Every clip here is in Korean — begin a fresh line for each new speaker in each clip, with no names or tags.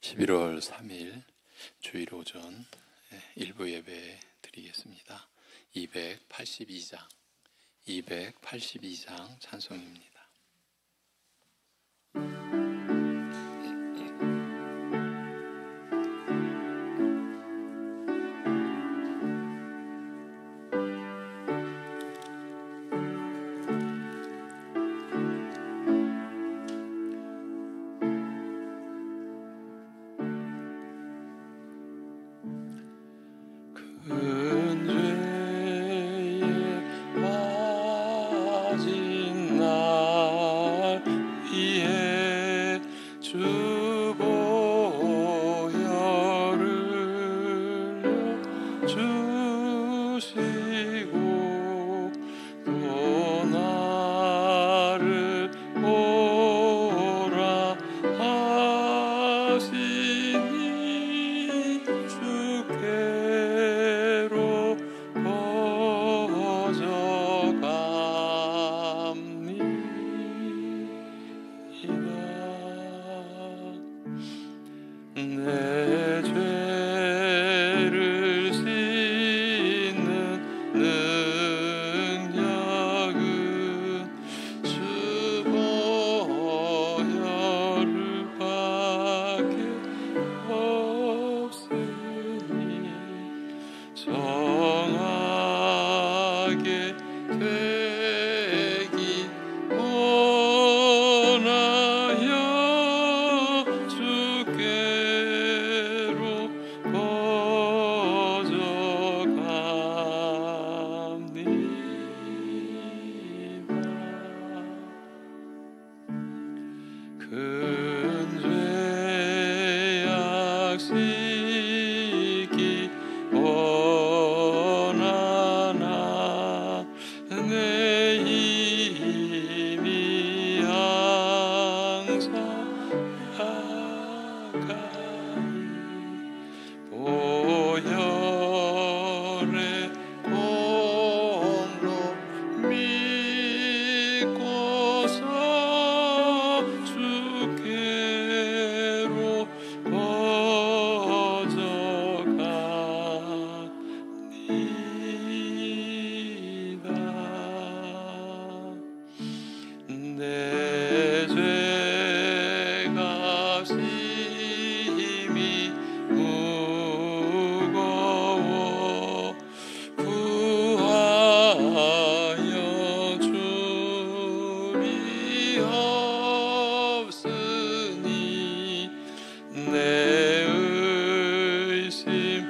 11월 3일 주일 오전 일부 예배 드리겠습니다. 282장 찬송입니다. 큰 죄에 빠진 날 위해 주 보혈을 주시고 또 나를 보라 하시니 주께로 퍼져갑니다. 내 죄를 씻는 능력은 주 보혈밖에 없으니 정하게 되기 원하여 주께로 퍼져갑니다. 큰 죄악 씻기 원하나 내 힘이 항상 약하니 보혈의 공로 믿고서 주께로 퍼져갑니다. 내 죄가 심히 무거워 구하여 줄이 없으니 내 의심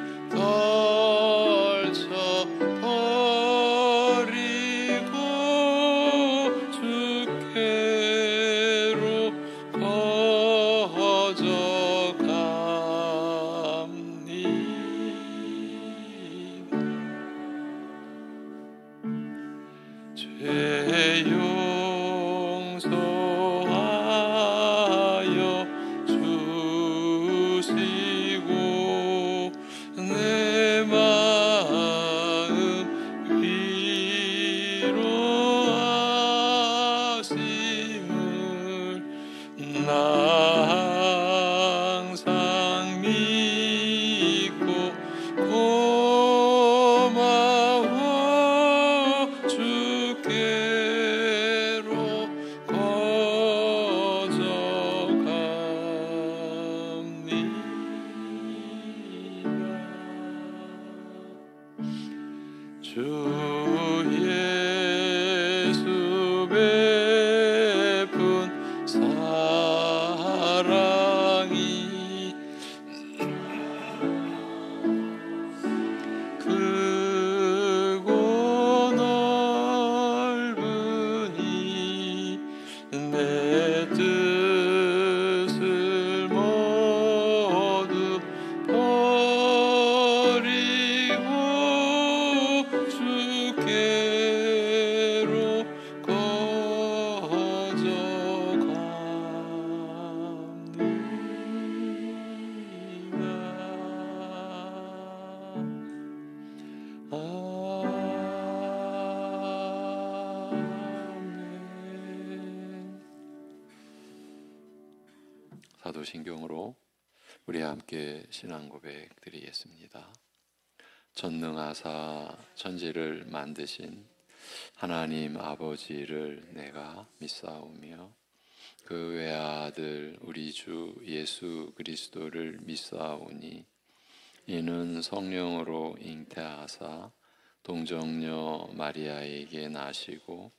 떨쳐버리고 주께로 퍼져갑니다. 죄 용서하여 주시고 내 마음 위로하심을 나 항상 믿고 고마워 주께로 퍼져갑니다. 주 예수 베푼 사랑이 크고 넓으니 내 뜻을 모두 버리고 주께로 사도신경으로 우리 함께 신앙 고백 드리겠습니다. 전능하사 천지를 만드신 하나님 아버지를 내가 믿사오며 그 외아들 우리 주 예수 그리스도를 믿사오니 이는 성령으로 잉태하사 동정녀 마리아에게 나시고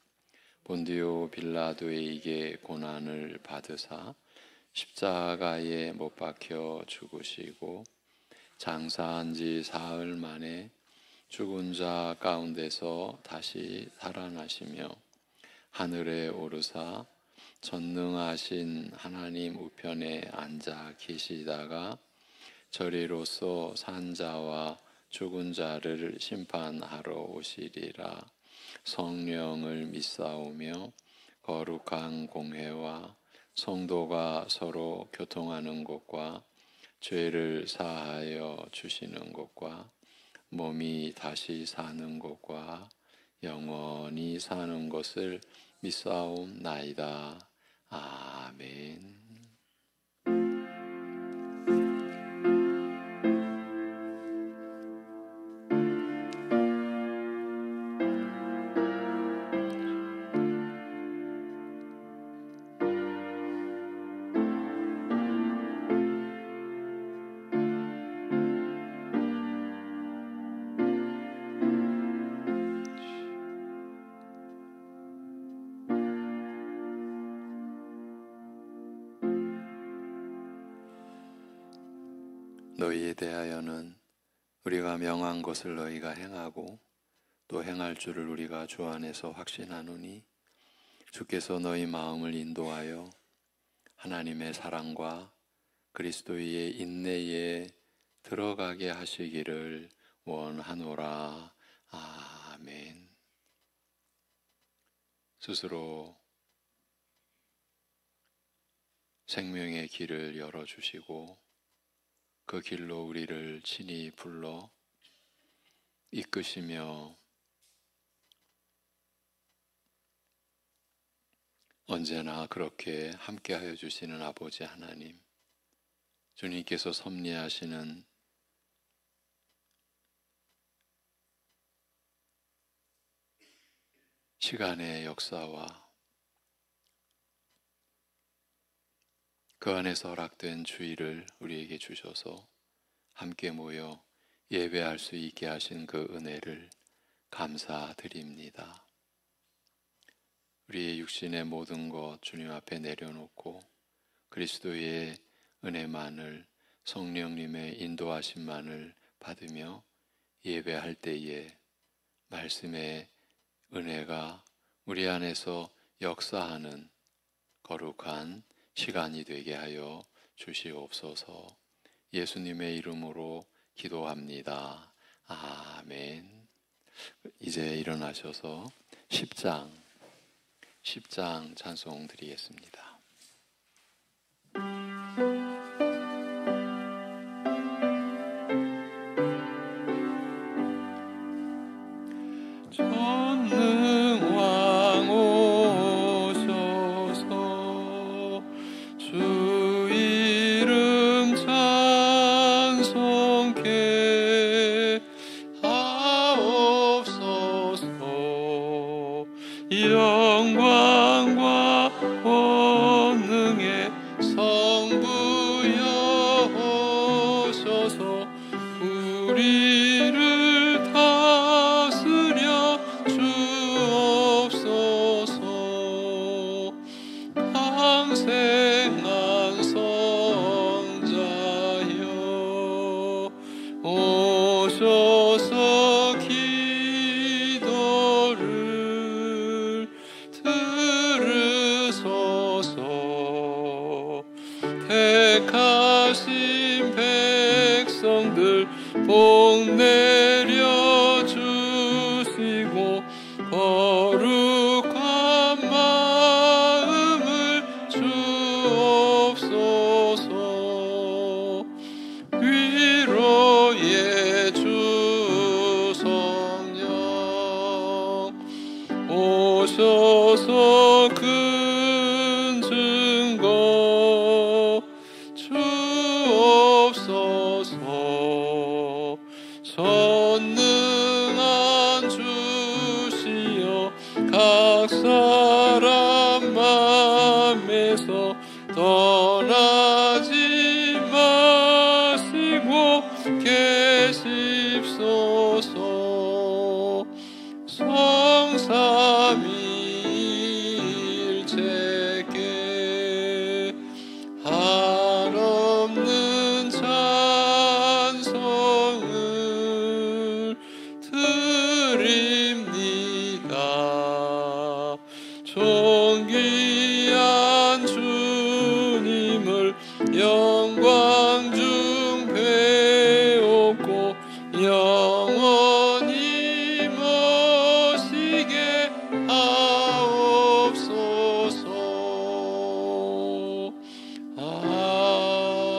본디오 빌라도에게 고난을 받으사 십자가에 못 박혀 죽으시고 장사한 지 사흘 만에 죽은 자 가운데서 다시 살아나시며 하늘에 오르사 전능하신 하나님 우편에 앉아 계시다가 저리로서 산 자와 죽은 자를 심판하러 오시리라. 성령을 믿사오며 거룩한 공회와 성도가 서로 교통하는 것과 죄를 사하여 주시는 것과 몸이 다시 사는 것과 영원히 사는 것을 믿사옵나이다. 아멘. 너희에 대하여는 우리가 명한 것을 너희가 행하고 또 행할 줄을 우리가 주 안에서 확신하노니 주께서 너희 마음을 인도하여 하나님의 사랑과 그리스도의 인내에 들어가게 하시기를 원하노라. 아멘. 스스로 생명의 길을 열어주시고 그 길로 우리를 친히 불러 이끄시며 언제나 그렇게 함께하여 주시는 아버지 하나님, 주님께서 섭리하시는 시간의 역사와 그 안에서 허락된 주의를 우리에게 주셔서 함께 모여 예배할 수 있게 하신 그 은혜를 감사드립니다. 우리의 육신의 모든 것 주님 앞에 내려놓고 그리스도의 은혜만을, 성령님의 인도하심만을 받으며 예배할 때에 말씀의 은혜가 우리 안에서 역사하는 거룩한 시간이 되게 하여 주시옵소서. 예수님의 이름으로 기도합니다. 아멘. 이제 일어나셔서 10장 찬송 드리겠습니다. 전능왕 오셔서 주 이름 찬송케 하옵소서. 영광과 권능의 성부여 오셔서 우리를 다스려 주옵소서. 강생한 성자여 오셔서 기도를 들으소서. 택하신 백성들 복 내려주시고 거룩한 마음을 주옵소서. 위로의 주 성령 오셔서 큰 증거 주옵소서. 떠나지 마시고 계십소서. 성삼위일체께 한없는 찬송을 드립니다. 존귀한 주님을 영광 중 배웠고 영원히 모시게 하옵소서. 아멘.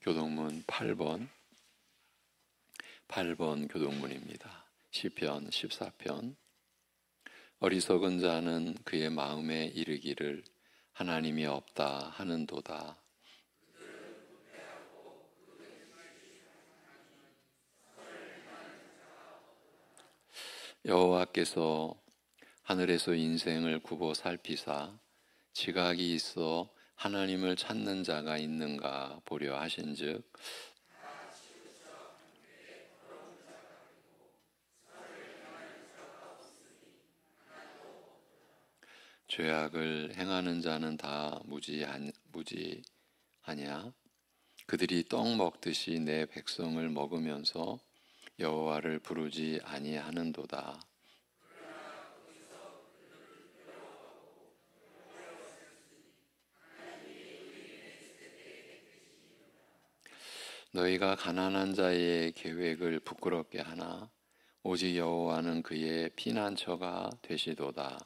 교동문 8번 교동문입니다. 시편 14편. 어리석은 자는 그의 마음에 이르기를 하나님이 없다 하는도다. 여호와께서 하늘에서 인생을 굽어 살피사 지각이 있어 하나님을 찾는 자가 있는가 보려 하신즉 죄악을 행하는 자는 다 무지하냐. 그들이 떡 먹듯이 내 백성을 먹으면서 여호와를 부르지 아니하는도다. 너희가 가난한 자의 계획을 부끄럽게 하나 오직 여호와는 그의 피난처가 되시도다.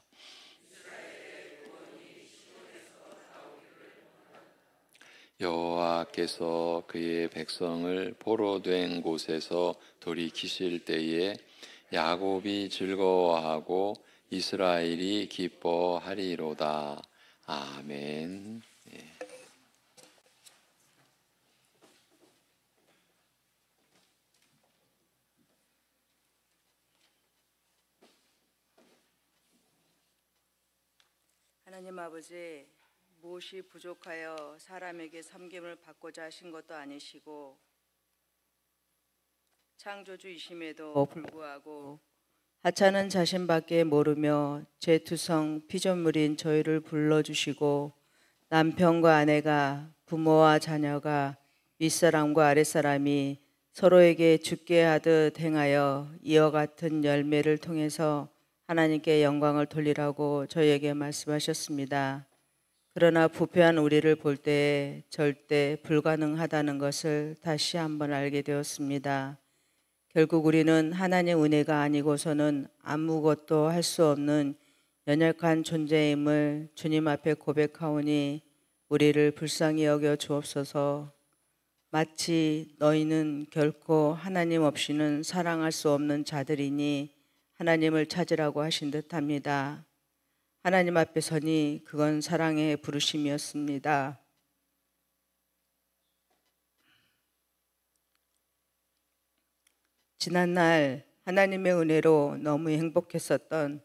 여호와께서 그의 백성을 포로된 곳에서 돌이키실 때에 야곱이 즐거워하고 이스라엘이 기뻐하리로다. 아멘.
하나님 아버지, 무엇이 부족하여 사람에게 섬김을 받고자 하신 것도 아니시고 창조주이심에도 불구하고 하찮은 자신밖에 모르며 죄투성 피조물인 저희를 불러주시고 남편과 아내가 부모와 자녀가 윗사람과 아랫사람이 서로에게 죽게 하듯 행하여 이와 같은 열매를 통해서 하나님께 영광을 돌리라고 저희에게 말씀하셨습니다. 그러나 부패한 우리를 볼 때에 절대 불가능하다는 것을 다시 한번 알게 되었습니다. 결국 우리는 하나님 은혜가 아니고서는 아무것도 할 수 없는 연약한 존재임을 주님 앞에 고백하오니 우리를 불쌍히 여겨 주옵소서. 마치 너희는 결코 하나님 없이는 사랑할 수 없는 자들이니 하나님을 찾으라고 하신 듯합니다. 하나님 앞에 서니 그건 사랑의 부르심이었습니다. 지난날 하나님의 은혜로 너무 행복했었던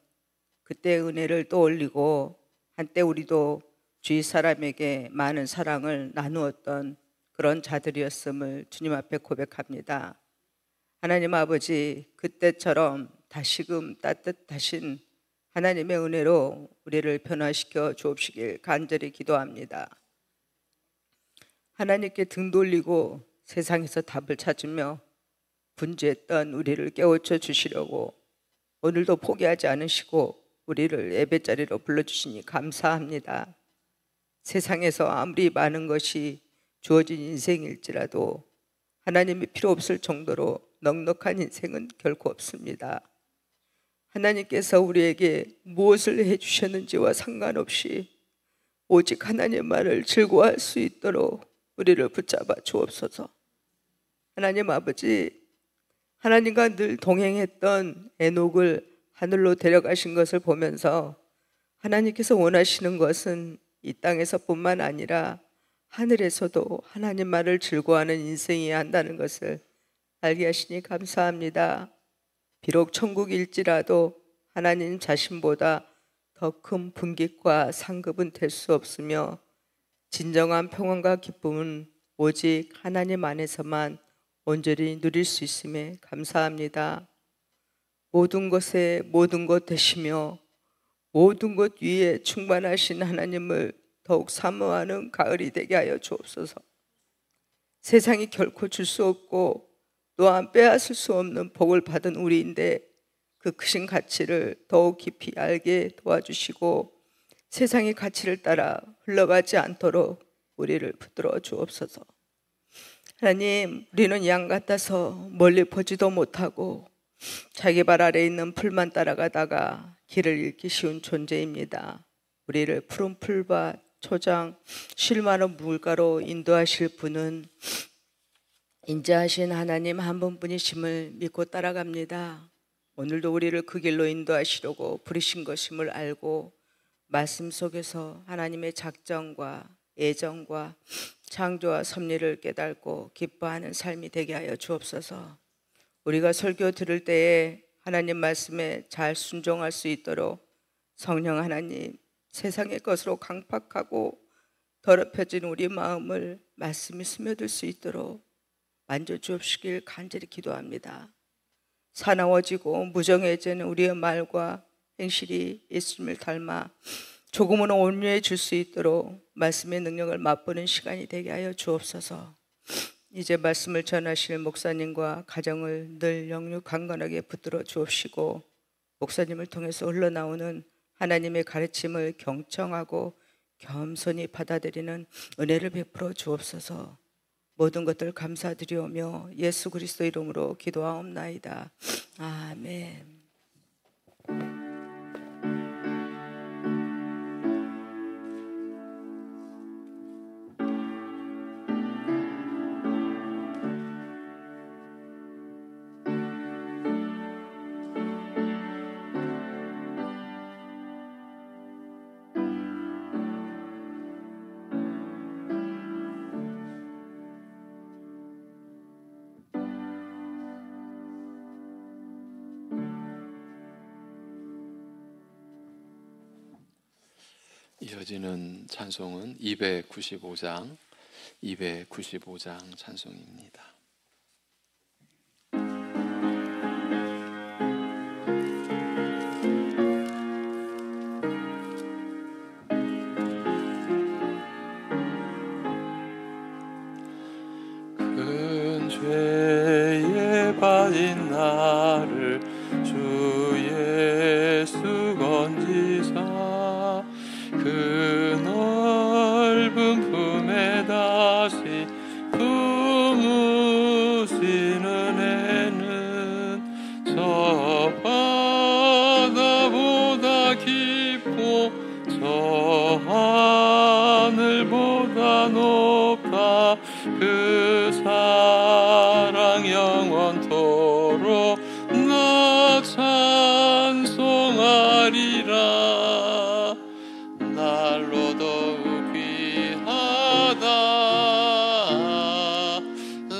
그때의 은혜를 떠올리고 한때 우리도 주위 사람에게 많은 사랑을 나누었던 그런 자들이었음을 주님 앞에 고백합니다. 하나님 아버지, 그때처럼 다시금 따뜻하신 하나님의 은혜로 우리를 변화시켜 주옵시길 간절히 기도합니다. 하나님께 등 돌리고 세상에서 답을 찾으며 분주했던 우리를 깨우쳐 주시려고 오늘도 포기하지 않으시고 우리를 예배자리로 불러주시니 감사합니다. 세상에서 아무리 많은 것이 주어진 인생일지라도 하나님이 필요 없을 정도로 넉넉한 인생은 결코 없습니다. 하나님께서 우리에게 무엇을 해주셨는지와 상관없이 오직 하나님의 말을 즐거워할 수 있도록 우리를 붙잡아 주옵소서. 하나님 아버지, 하나님과 늘 동행했던 에녹을 하늘로 데려가신 것을 보면서 하나님께서 원하시는 것은 이 땅에서뿐만 아니라 하늘에서도 하나님 말을 즐거워하는 인생이어야 한다는 것을 알게 하시니 감사합니다. 비록 천국일지라도 하나님 자신보다 더 큰 분깃과 상급은 될 수 없으며 진정한 평안과 기쁨은 오직 하나님 안에서만 온전히 누릴 수 있음에 감사합니다. 모든 것에 모든 것 되시며 모든 것 위에 충만하신 하나님을 더욱 사모하는 가을이 되게 하여 주옵소서. 세상이 결코 줄 수 없고 또한 빼앗을 수 없는 복을 받은 우리인데 그 크신 가치를 더욱 깊이 알게 도와주시고 세상의 가치를 따라 흘러가지 않도록 우리를 붙들어 주옵소서. 하나님, 우리는 양 같아서 멀리 보지도 못하고 자기 발 아래 있는 풀만 따라가다가 길을 잃기 쉬운 존재입니다. 우리를 푸른 풀밭, 초장, 쉴 만한 물가로 인도하실 분은 인자하신 하나님 한 분뿐이심을 믿고 따라갑니다. 오늘도 우리를 그 길로 인도하시려고 부르신 것임을 알고 말씀 속에서 하나님의 작정과 애정과 창조와 섭리를 깨닫고 기뻐하는 삶이 되게 하여 주옵소서. 우리가 설교 들을 때에 하나님 말씀에 잘 순종할 수 있도록 성령 하나님, 세상의 것으로 강팍하고 더럽혀진 우리 마음을 말씀이 스며들 수 있도록 만져주옵시길 간절히 기도합니다. 사나워지고 무정해진 우리의 말과 행실이 예수님을 닮아 조금은 온유해질 수 있도록 말씀의 능력을 맛보는 시간이 되게 하여 주옵소서. 이제 말씀을 전하실 목사님과 가정을 늘 영육 강건하게 붙들어 주옵시고 목사님을 통해서 흘러나오는 하나님의 가르침을 경청하고 겸손히 받아들이는 은혜를 베풀어 주옵소서. 모든 것들 감사드리오며 예수 그리스도 이름으로 기도하옵나이다. 아멘.
이어지는 찬송은 295장 찬송입니다. 큰 죄에 빠진 나를 주 예수 건지사 그 넓은 품에 다시 품으시는 애는 저 바다보다 깊고 저 하늘보다 높다. 그 사랑 영원토록 나 찬송하리라. 날로 더욱 귀하다.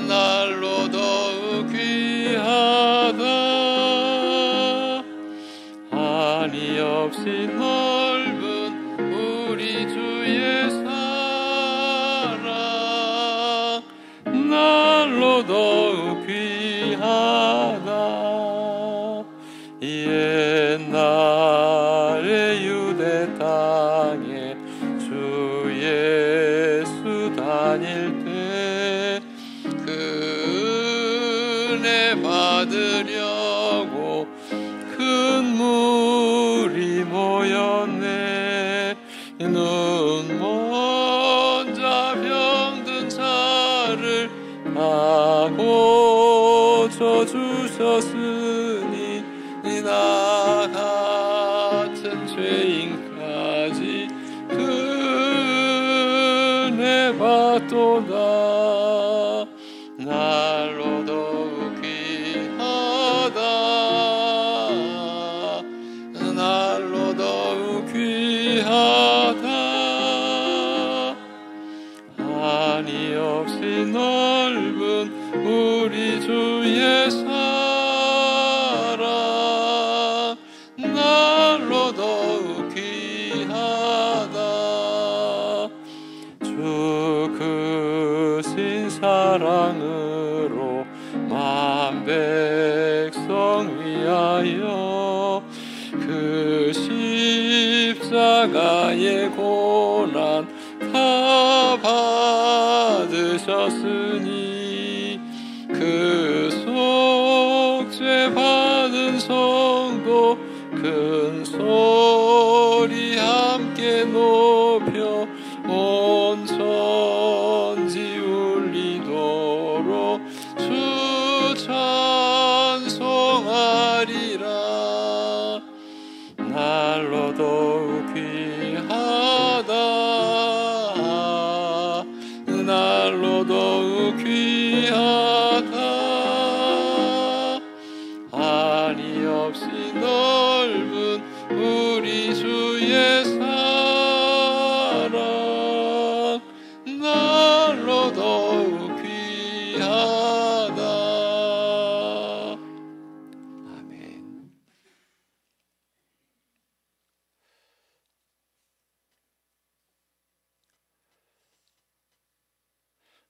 날로 더욱 귀하다. 한이 없이 넓은 우리 주의 사랑 날로 더욱 귀하다. 옛날의 유대 땅에 주 예수 다닐 때 그 은혜 받으려고 큰 물이 모였네. 눈 먼 자 병든 자를 다 고쳐주셨으니 나 같은 죄인까지 그 은혜 받도다. 날로 더욱 귀하다. 날로 더욱 귀하다. 한이 없이 넓은 우리 주의 사랑 십자가의 고난 다 받으셨으니 그 속죄 받은 성도 큰 소리 함께 높여 온 천지 울리도록 주 찬송하리라. 날로 더욱 귀하다, 날로 더욱 귀하다. 한이 없이 넓은 우리 주의 사랑, 날로 더욱 귀하다. 아멘.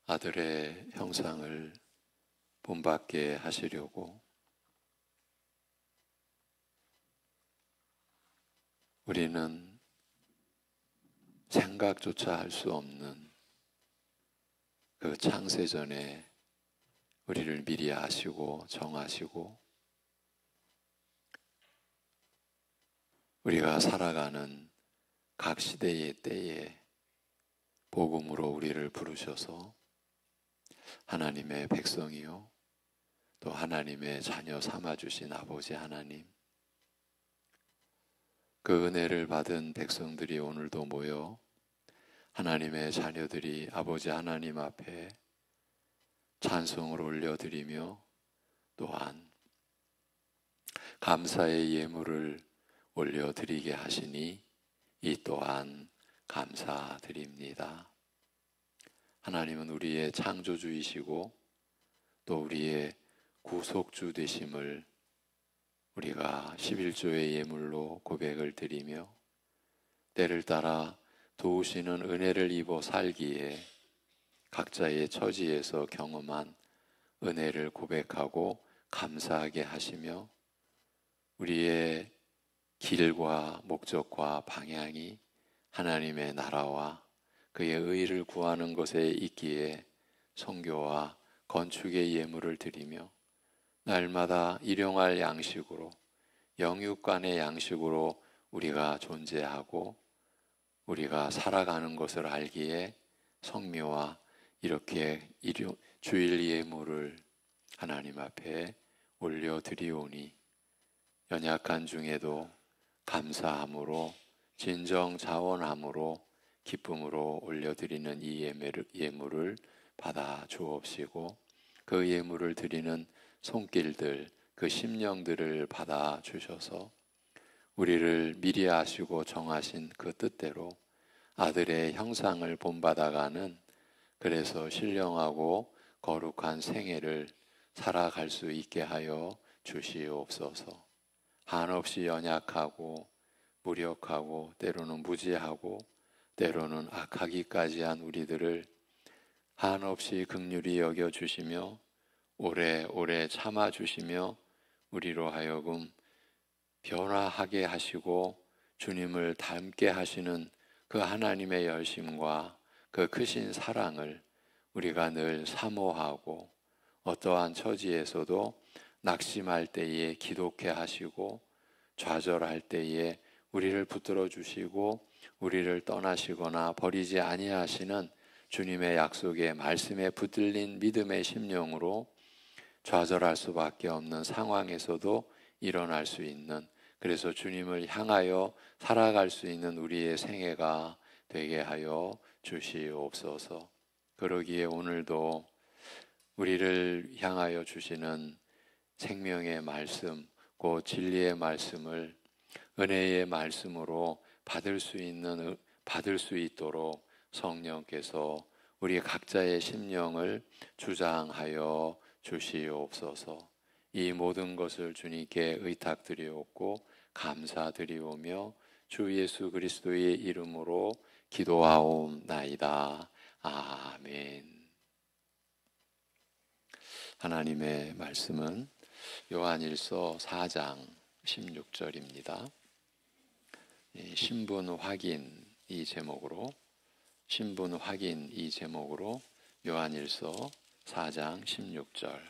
아들의 형상을 본받게 하시려고 우리는 생각조차 할 수 없는 그 창세전에 우리를 미리 아시고 정하시고 우리가 살아가는 각 시대의 때에 복음으로 우리를 부르셔서 하나님의 백성이요 또 하나님의 자녀 삼아주신 아버지 하나님, 그 은혜를 받은 백성들이 오늘도 모여 하나님의 자녀들이 아버지 하나님 앞에 찬송을 올려드리며 또한 감사의 예물을 올려드리게 하시니 이 또한 감사드립니다. 하나님은 우리의 창조주이시고 또 우리의 구속주 되심을 우리가 11조의 예물로 고백을 드리며 때를 따라 도우시는 은혜를 입어 살기에 각자의 처지에서 경험한 은혜를 고백하고 감사하게 하시며 우리의 길과 목적과 방향이 하나님의 나라와 그의 의를 구하는 것에 있기에 선교와 건축의 예물을 드리며 날마다 일용할 양식으로 영육간의 양식으로 우리가 존재하고 우리가 살아가는 것을 알기에 성묘와 이렇게 주일 예물을 하나님 앞에 올려드리오니 연약한 중에도 감사함으로 진정 자원함으로 기쁨으로 올려드리는 이 예물을 받아 주옵시고 그 예물을 드리는 손길들, 그 심령들을 받아 주셔서 우리를 미리 아시고 정하신 그 뜻대로 아들의 형상을 본받아가는 그래서 신령하고 거룩한 생애를 살아갈 수 있게 하여 주시옵소서. 한없이 연약하고 무력하고 때로는 무지하고 때로는 악하기까지 한 우리들을 한없이 긍휼히 여겨주시며 오래오래 참아주시며 우리로 하여금 변화하게 하시고 주님을 닮게 하시는 그 하나님의 열심과 그 크신 사랑을 우리가 늘 사모하고 어떠한 처지에서도 낙심할 때에 기도케 하시고 좌절할 때에 우리를 붙들어 주시고 우리를 떠나시거나 버리지 아니하시는 주님의 약속의 말씀에 붙들린 믿음의 심령으로 좌절할 수밖에 없는 상황에서도 일어날 수 있는, 그래서 주님을 향하여 살아갈 수 있는 우리의 생애가 되게 하여 주시옵소서. 그러기에 오늘도 우리를 향하여 주시는 생명의 말씀, 곧 진리의 말씀을 은혜의 말씀으로 받을 수 있도록 성령께서 우리 각자의 심령을 주장하여 주시옵소서. 이 모든 것을 주님께 의탁드리옵고 감사드리오며 주 예수 그리스도의 이름으로 기도하옵나이다. 아멘. 하나님의 말씀은 요한일서 4장 16절입니다. 이 신분 확인 이 제목으로 요한일서 4장 16절.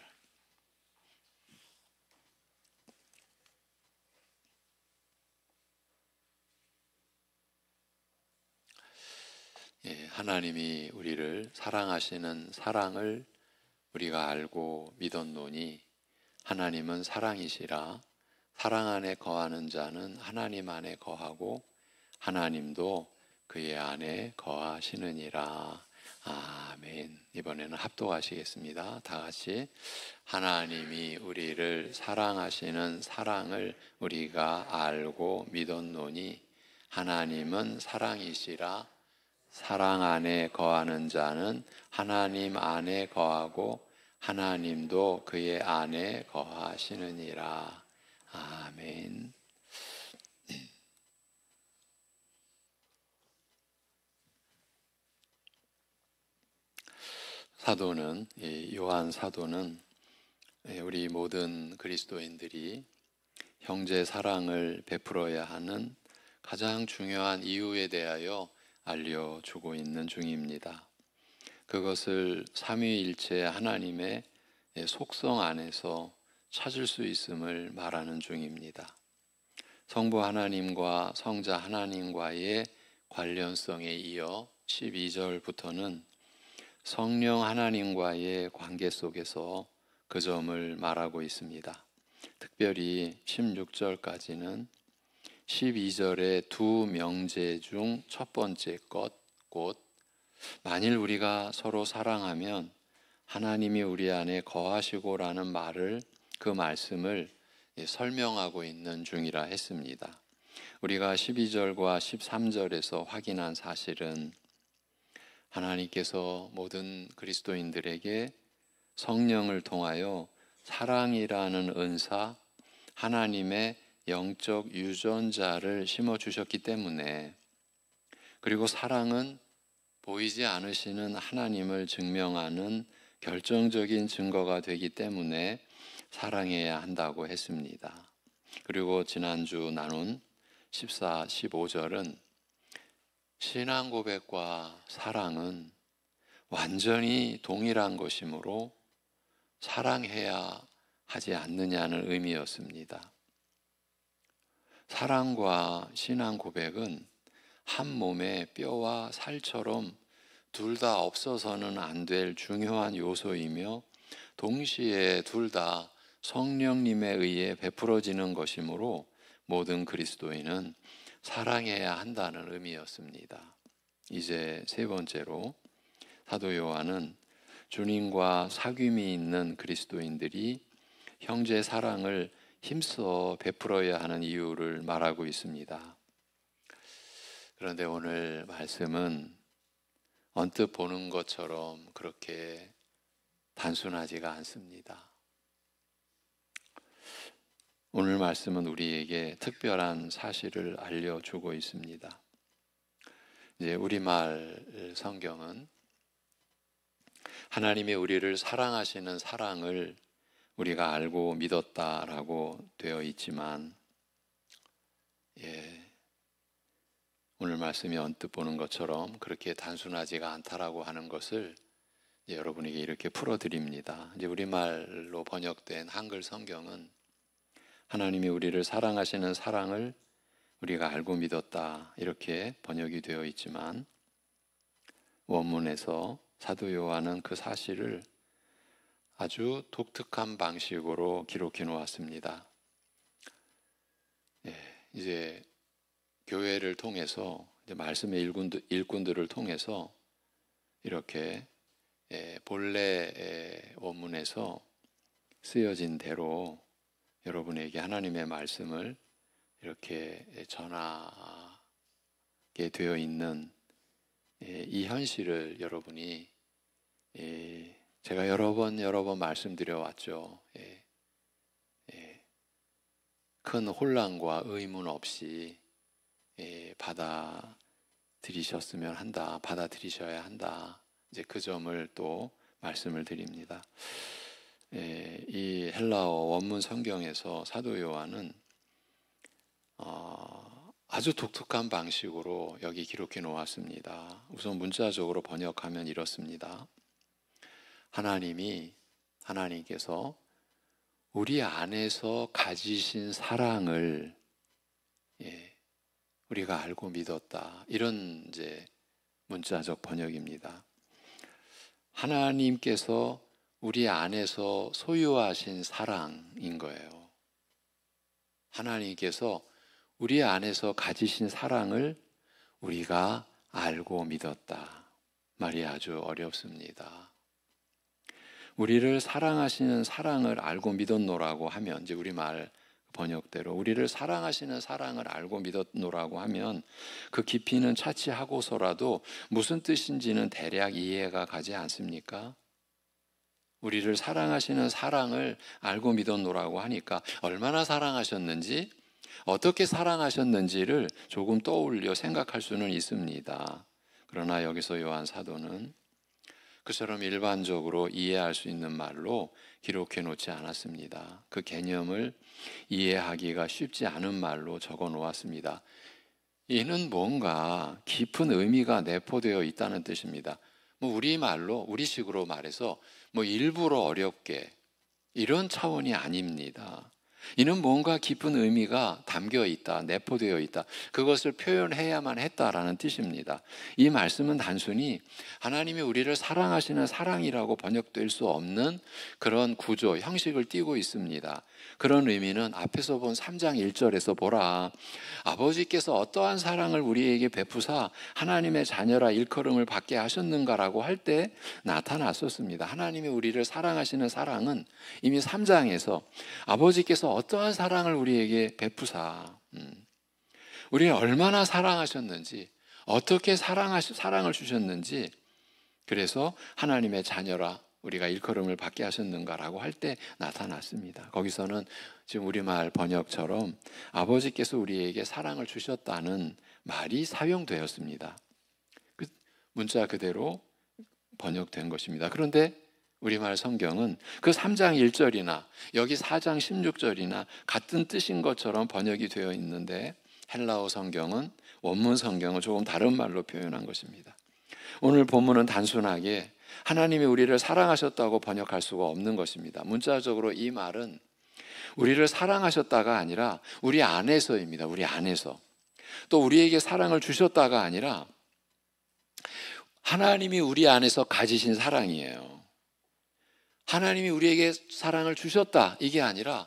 하나님이 우리를 사랑하시는 사랑을 우리가 알고 믿었노니 하나님은 사랑이시라. 사랑 안에 거하는 자는 하나님 안에 거하고 하나님도 그의 안에 거하시느니라. 아멘. 이번에는 합독하시겠습니다. 다 같이. 하나님이 우리를 사랑하시는 사랑을 우리가 알고 믿었노니 하나님은 사랑이시라. 사랑 안에 거하는 자는 하나님 안에 거하고 하나님도 그의 안에 거하시느니라. 아멘. 요한 사도는 우리 모든 그리스도인들이 형제 사랑을 베풀어야 하는 가장 중요한 이유에 대하여 알려주고 있는 중입니다. 그것을 삼위일체 하나님의 속성 안에서 찾을 수 있음을 말하는 중입니다. 성부 하나님과 성자 하나님과의 관련성에 이어 12절부터는 성령 하나님과의 관계 속에서 그 점을 말하고 있습니다. 특별히 16절까지는 12절의 두 명제 중 첫 번째 것, 곧 만일 우리가 서로 사랑하면 하나님이 우리 안에 거하시고라는 그 말씀을 설명하고 있는 중이라 했습니다. 우리가 12절과 13절에서 확인한 사실은 하나님께서 모든 그리스도인들에게 성령을 통하여 사랑이라는 은사, 하나님의 영적 유전자를 심어주셨기 때문에, 그리고 사랑은 보이지 않으시는 하나님을 증명하는 결정적인 증거가 되기 때문에 사랑해야 한다고 했습니다. 그리고 지난주 나눈 14, 15절은 신앙 고백과 사랑은 완전히 동일한 것이므로 사랑해야 하지 않느냐는 의미였습니다. 사랑과 신앙 고백은 한 몸의 뼈와 살처럼 둘 다 없어서는 안 될 중요한 요소이며 동시에 둘 다 성령님에 의해 베풀어지는 것이므로 모든 그리스도인은 사랑해야 한다는 의미였습니다. 이제 세 번째로 사도 요한은 주님과 사귐이 있는 그리스도인들이 형제 사랑을 힘써 베풀어야 하는 이유를 말하고 있습니다. 그런데 오늘 말씀은 언뜻 보는 것처럼 그렇게 단순하지가 않습니다. 오늘 말씀은 우리에게 특별한 사실을 알려주고 있습니다. 이제 우리말 성경은 하나님이 우리를 사랑하시는 사랑을 우리가 알고 믿었다라고 되어 있지만, 오늘 말씀이 언뜻 보는 것처럼 그렇게 단순하지가 않다라고 하는 것을 여러분에게 이렇게 풀어드립니다. 이제 우리말로 번역된 한글 성경은 하나님이 우리를 사랑하시는 사랑을 우리가 알고 믿었다 이렇게 번역이 되어 있지만, 원문에서 사도 요한은 그 사실을 아주 독특한 방식으로 기록해 놓았습니다. 이제 교회를 통해서, 이제 말씀의 일꾼들을 통해서 이렇게 본래 원문에서 쓰여진 대로 여러분에게 하나님의 말씀을 이렇게 전하게 되어 있는 이 현실을 여러분이, 제가 여러 번 말씀드려 왔죠. 큰 혼란과 의문 없이 받아들이셔야 한다. 이제 그 점을 또 말씀을 드립니다. 이 헬라어 원문 성경에서 사도 요한은 아주 독특한 방식으로 여기 기록해 놓았습니다. 우선 문자적으로 번역하면 이렇습니다. 하나님께서 우리 안에서 가지신 사랑을 우리가 알고 믿었다. 이런 이제 문자적 번역입니다. 하나님께서 우리 안에서 소유하신 사랑인 거예요. 하나님께서 우리 안에서 가지신 사랑을 우리가 알고 믿었다. 말이 아주 어렵습니다. 우리를 사랑하시는 사랑을 알고 믿었노라고 하면, 이제 우리말 번역대로 우리를 사랑하시는 사랑을 알고 믿었노라고 하면 그 깊이는 차치하고서라도 무슨 뜻인지는 대략 이해가 가지 않습니까? 우리를 사랑하시는 사랑을 알고 믿었노라고 하니까 얼마나 사랑하셨는지, 어떻게 사랑하셨는지를 조금 떠올려 생각할 수는 있습니다. 그러나 여기서 요한 사도는 그처럼 일반적으로 이해할 수 있는 말로 기록해 놓지 않았습니다. 그 개념을 이해하기가 쉽지 않은 말로 적어 놓았습니다. 이는 뭔가 깊은 의미가 내포되어 있다는 뜻입니다. 우리식으로 말해서 일부러 어렵게 이런 차원이 아닙니다. 이는 뭔가 깊은 의미가 담겨 있다, 내포되어 있다. 그것을 표현해야만 했다라는 뜻입니다. 이 말씀은 단순히 하나님이 우리를 사랑하시는 사랑이라고 번역될 수 없는 그런 구조, 형식을 띠고 있습니다. 그런 의미는 앞에서 본 3장 1절에서 보라. 아버지께서 어떠한 사랑을 우리에게 베푸사 하나님의 자녀라 일컬음을 받게 하셨는가라고 할 때 나타났었습니다. 하나님이 우리를 사랑하시는 사랑은 이미 3장에서 아버지께서 어떠한 사랑을 우리에게 베푸사, 우리를 얼마나 사랑하셨는지, 어떻게 사랑을 주셨는지, 그래서 하나님의 자녀라 우리가 일컬음을 받게 하셨는가라고 할 때 나타났습니다. 거기서는 지금 우리말 번역처럼 아버지께서 우리에게 사랑을 주셨다는 말이 사용되었습니다. 그 문자 그대로 번역된 것입니다. 그런데 우리말 성경은 그 3장 1절이나 여기 4장 16절이나 같은 뜻인 것처럼 번역이 되어 있는데 헬라어 성경은, 원문 성경은 조금 다른 말로 표현한 것입니다. 오늘 본문은 단순하게 하나님이 우리를 사랑하셨다고 번역할 수가 없는 것입니다. 문자적으로 이 말은 우리를 사랑하셨다가 아니라 우리 안에서입니다. 우리 안에서. 또 우리에게 사랑을 주셨다가 아니라 하나님이 우리 안에서 가지신 사랑이에요. 하나님이 우리에게 사랑을 주셨다, 이게 아니라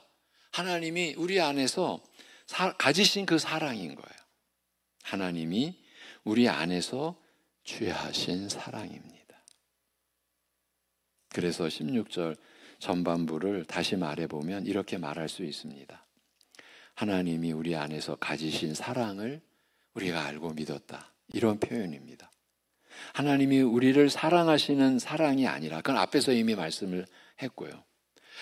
하나님이 우리 안에서 가지신 그 사랑인 거예요. 하나님이 우리 안에서 취하신 사랑입니다. 그래서 16절 전반부를 다시 말해보면 이렇게 말할 수 있습니다. 하나님이 우리 안에서 가지신 사랑을 우리가 알고 믿었다, 이런 표현입니다. 하나님이 우리를 사랑하시는 사랑이 아니라, 그건 앞에서 이미 말씀을 했고요.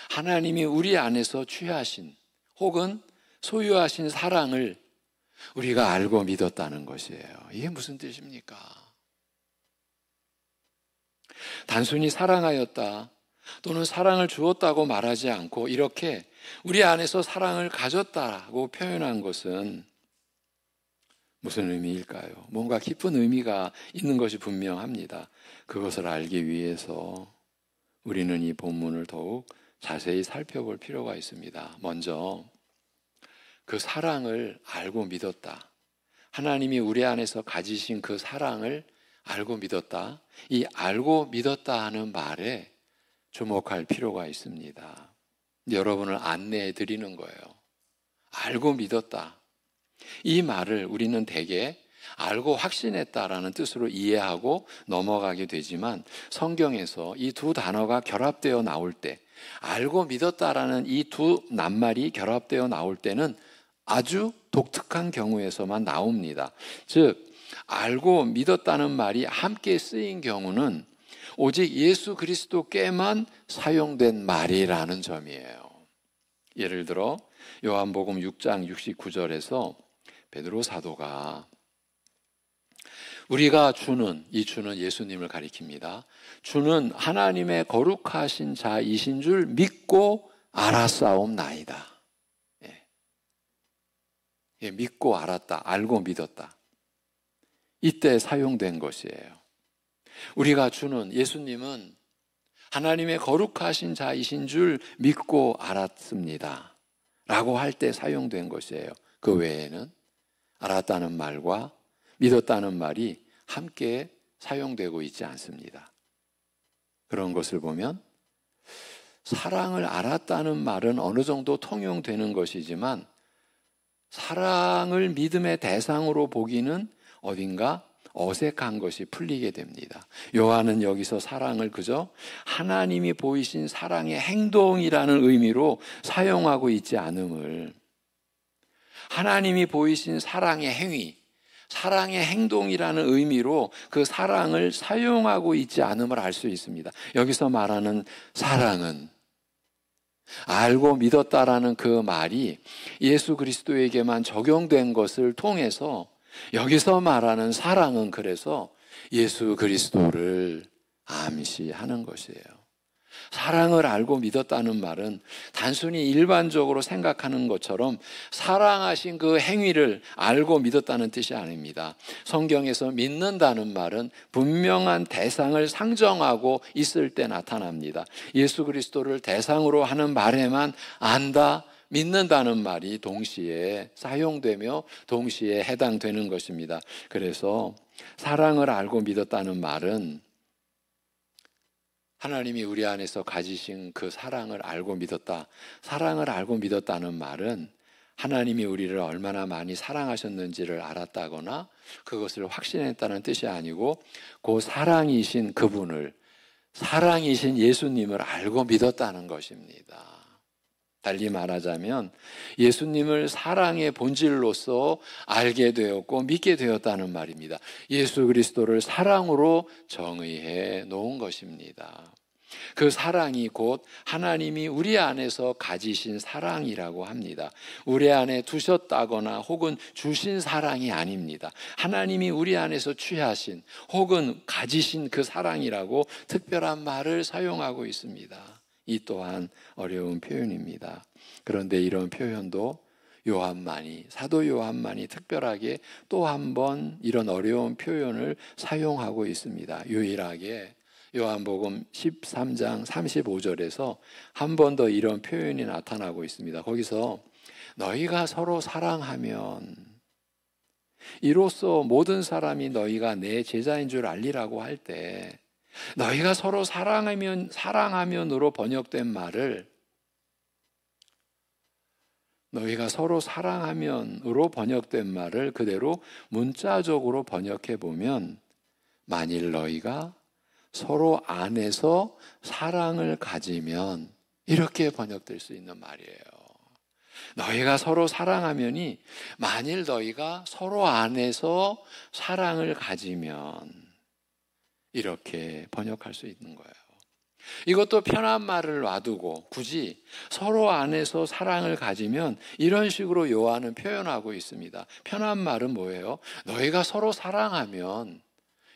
하나님이 우리 안에서 취하신 혹은 소유하신 사랑을 우리가 알고 믿었다는 것이에요. 이게 무슨 뜻입니까? 단순히 사랑하였다 또는 사랑을 주었다고 말하지 않고 이렇게 우리 안에서 사랑을 가졌다고 표현한 것은 무슨 의미일까요? 뭔가 깊은 의미가 있는 것이 분명합니다. 그것을 알기 위해서 우리는 이 본문을 더욱 자세히 살펴볼 필요가 있습니다. 먼저 그 사랑을 알고 믿었다. 하나님이 우리 안에서 가지신 그 사랑을 알고 믿었다. 이 알고 믿었다 하는 말에 주목할 필요가 있습니다. 여러분을 안내해 드리는 거예요. 알고 믿었다. 이 말을 우리는 대개 알고 확신했다라는 뜻으로 이해하고 넘어가게 되지만 성경에서 이 두 단어가 결합되어 나올 때, 알고 믿었다라는 이 두 낱말이 결합되어 나올 때는 아주 독특한 경우에서만 나옵니다. 즉 알고 믿었다는 말이 함께 쓰인 경우는 오직 예수 그리스도께만 사용된 말이라는 점이에요. 예를 들어 요한복음 6장 69절에서 베드로 사도가 우리가 주는, 이 주는 예수님을 가리킵니다. 주는 하나님의 거룩하신 자이신 줄 믿고 알았사옵나이다. 믿고 알았다, 알고 믿었다. 이때 사용된 것이에요. 우리가 주는 예수님은 하나님의 거룩하신 자이신 줄 믿고 알았습니다 라고 할 때 사용된 것이에요. 그 외에는 알았다는 말과 믿었다는 말이 함께 사용되고 있지 않습니다. 그런 것을 보면 사랑을 알았다는 말은 어느 정도 통용되는 것이지만 사랑을 믿음의 대상으로 보기는 어딘가 어색한 것이 풀리게 됩니다. 요한은 여기서 사랑을 그저 하나님이 보이신 사랑의 행동이라는 의미로 사용하고 있지 않음을, 하나님이 보이신 사랑의 행위, 사랑의 행동이라는 의미로 그 사랑을 사용하고 있지 않음을 알 수 있습니다. 여기서 말하는 사랑은 알고 믿었다라는 그 말이 예수 그리스도에게만 적용된 것을 통해서 여기서 말하는 사랑은 그래서 예수 그리스도를 암시하는 것이에요. 사랑을 알고 믿었다는 말은 단순히 일반적으로 생각하는 것처럼 사랑하신 그 행위를 알고 믿었다는 뜻이 아닙니다. 성경에서 믿는다는 말은 분명한 대상을 상정하고 있을 때 나타납니다. 예수 그리스도를 대상으로 하는 말에만 안다, 믿는다는 말이 동시에 사용되며 동시에 해당되는 것입니다. 그래서 사랑을 알고 믿었다는 말은 하나님이 우리 안에서 가지신 그 사랑을 알고 믿었다. 사랑을 알고 믿었다는 말은 하나님이 우리를 얼마나 많이 사랑하셨는지를 알았다거나 그것을 확신했다는 뜻이 아니고 그 사랑이신 그분을, 사랑이신 예수님을 알고 믿었다는 것입니다. 달리 말하자면 예수님을 사랑의 본질로서 알게 되었고 믿게 되었다는 말입니다. 예수 그리스도를 사랑으로 정의해 놓은 것입니다. 그 사랑이 곧 하나님이 우리 안에서 가지신 사랑이라고 합니다. 우리 안에 두셨다거나 혹은 주신 사랑이 아닙니다. 하나님이 우리 안에서 취하신 혹은 가지신 그 사랑이라고 특별한 말을 사용하고 있습니다. 이 또한 어려운 표현입니다. 그런데 이런 표현도 사도 요한만이 특별하게 또 한 번 이런 어려운 표현을 사용하고 있습니다. 유일하게 요한복음 13장 35절에서 한 번 더 이런 표현이 나타나고 있습니다. 거기서 너희가 서로 사랑하면 이로써 모든 사람이 너희가 내 제자인 줄 알리라고 할 때 너희가 서로 사랑하면으로 번역된 말을 너희가 서로 사랑하면으로 번역된 말을 그대로 문자적으로 번역해 보면 만일 너희가 서로 안에서 사랑을 가지면 이렇게 번역될 수 있는 말이에요. 너희가 서로 사랑하면이 만일 너희가 서로 안에서 사랑을 가지면 이렇게 번역할 수 있는 거예요. 이것도 편한 말을 놔두고 굳이 서로 안에서 사랑을 가지면 이런 식으로 요한은 표현하고 있습니다. 편한 말은 뭐예요? 너희가 서로 사랑하면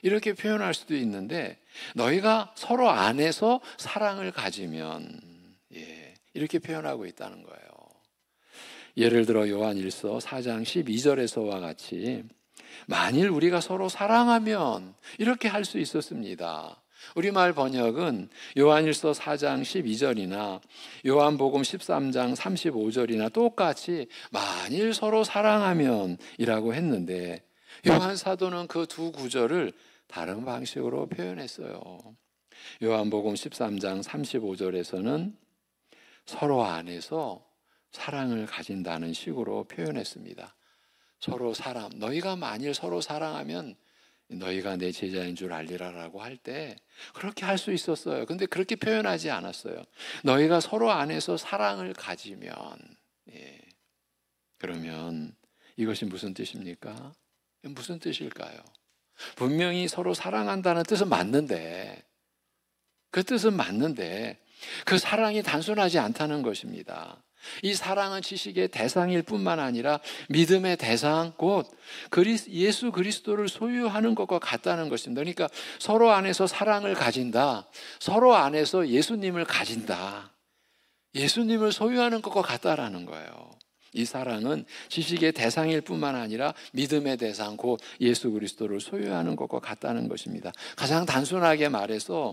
이렇게 표현할 수도 있는데 너희가 서로 안에서 사랑을 가지면 이렇게 표현하고 있다는 거예요. 예를 들어 요한일서 4장 12절에서와 같이 만일 우리가 서로 사랑하면 이렇게 할 수 있었습니다. 우리말 번역은 요한일서 4장 12절이나 요한복음 13장 35절이나 똑같이 만일 서로 사랑하면 이라고 했는데 요한 사도는 그 두 구절을 다른 방식으로 표현했어요. 요한복음 13장 35절에서는 서로 안에서 사랑을 가진다는 식으로 표현했습니다. 서로 너희가 만일 서로 사랑하면 너희가 내 제자인 줄 알리라라고 할 때 그렇게 할 수 있었어요. 근데 그렇게 표현하지 않았어요. 너희가 서로 안에서 사랑을 가지면 그러면 이것이 무슨 뜻입니까? 무슨 뜻일까요? 분명히 서로 사랑한다는 뜻은 맞는데 그 뜻은 맞는데 그 사랑이 단순하지 않다는 것입니다. 이 사랑은 지식의 대상일 뿐만 아니라 믿음의 대상, 곧 예수 그리스도를 소유하는 것과 같다는 것입니다. 그러니까 서로 안에서 사랑을 가진다, 서로 안에서 예수님을 가진다, 예수님을 소유하는 것과 같다라는 거예요. 이 사랑은 지식의 대상일 뿐만 아니라 믿음의 대상, 곧 예수 그리스도를 소유하는 것과 같다는 것입니다. 가장 단순하게 말해서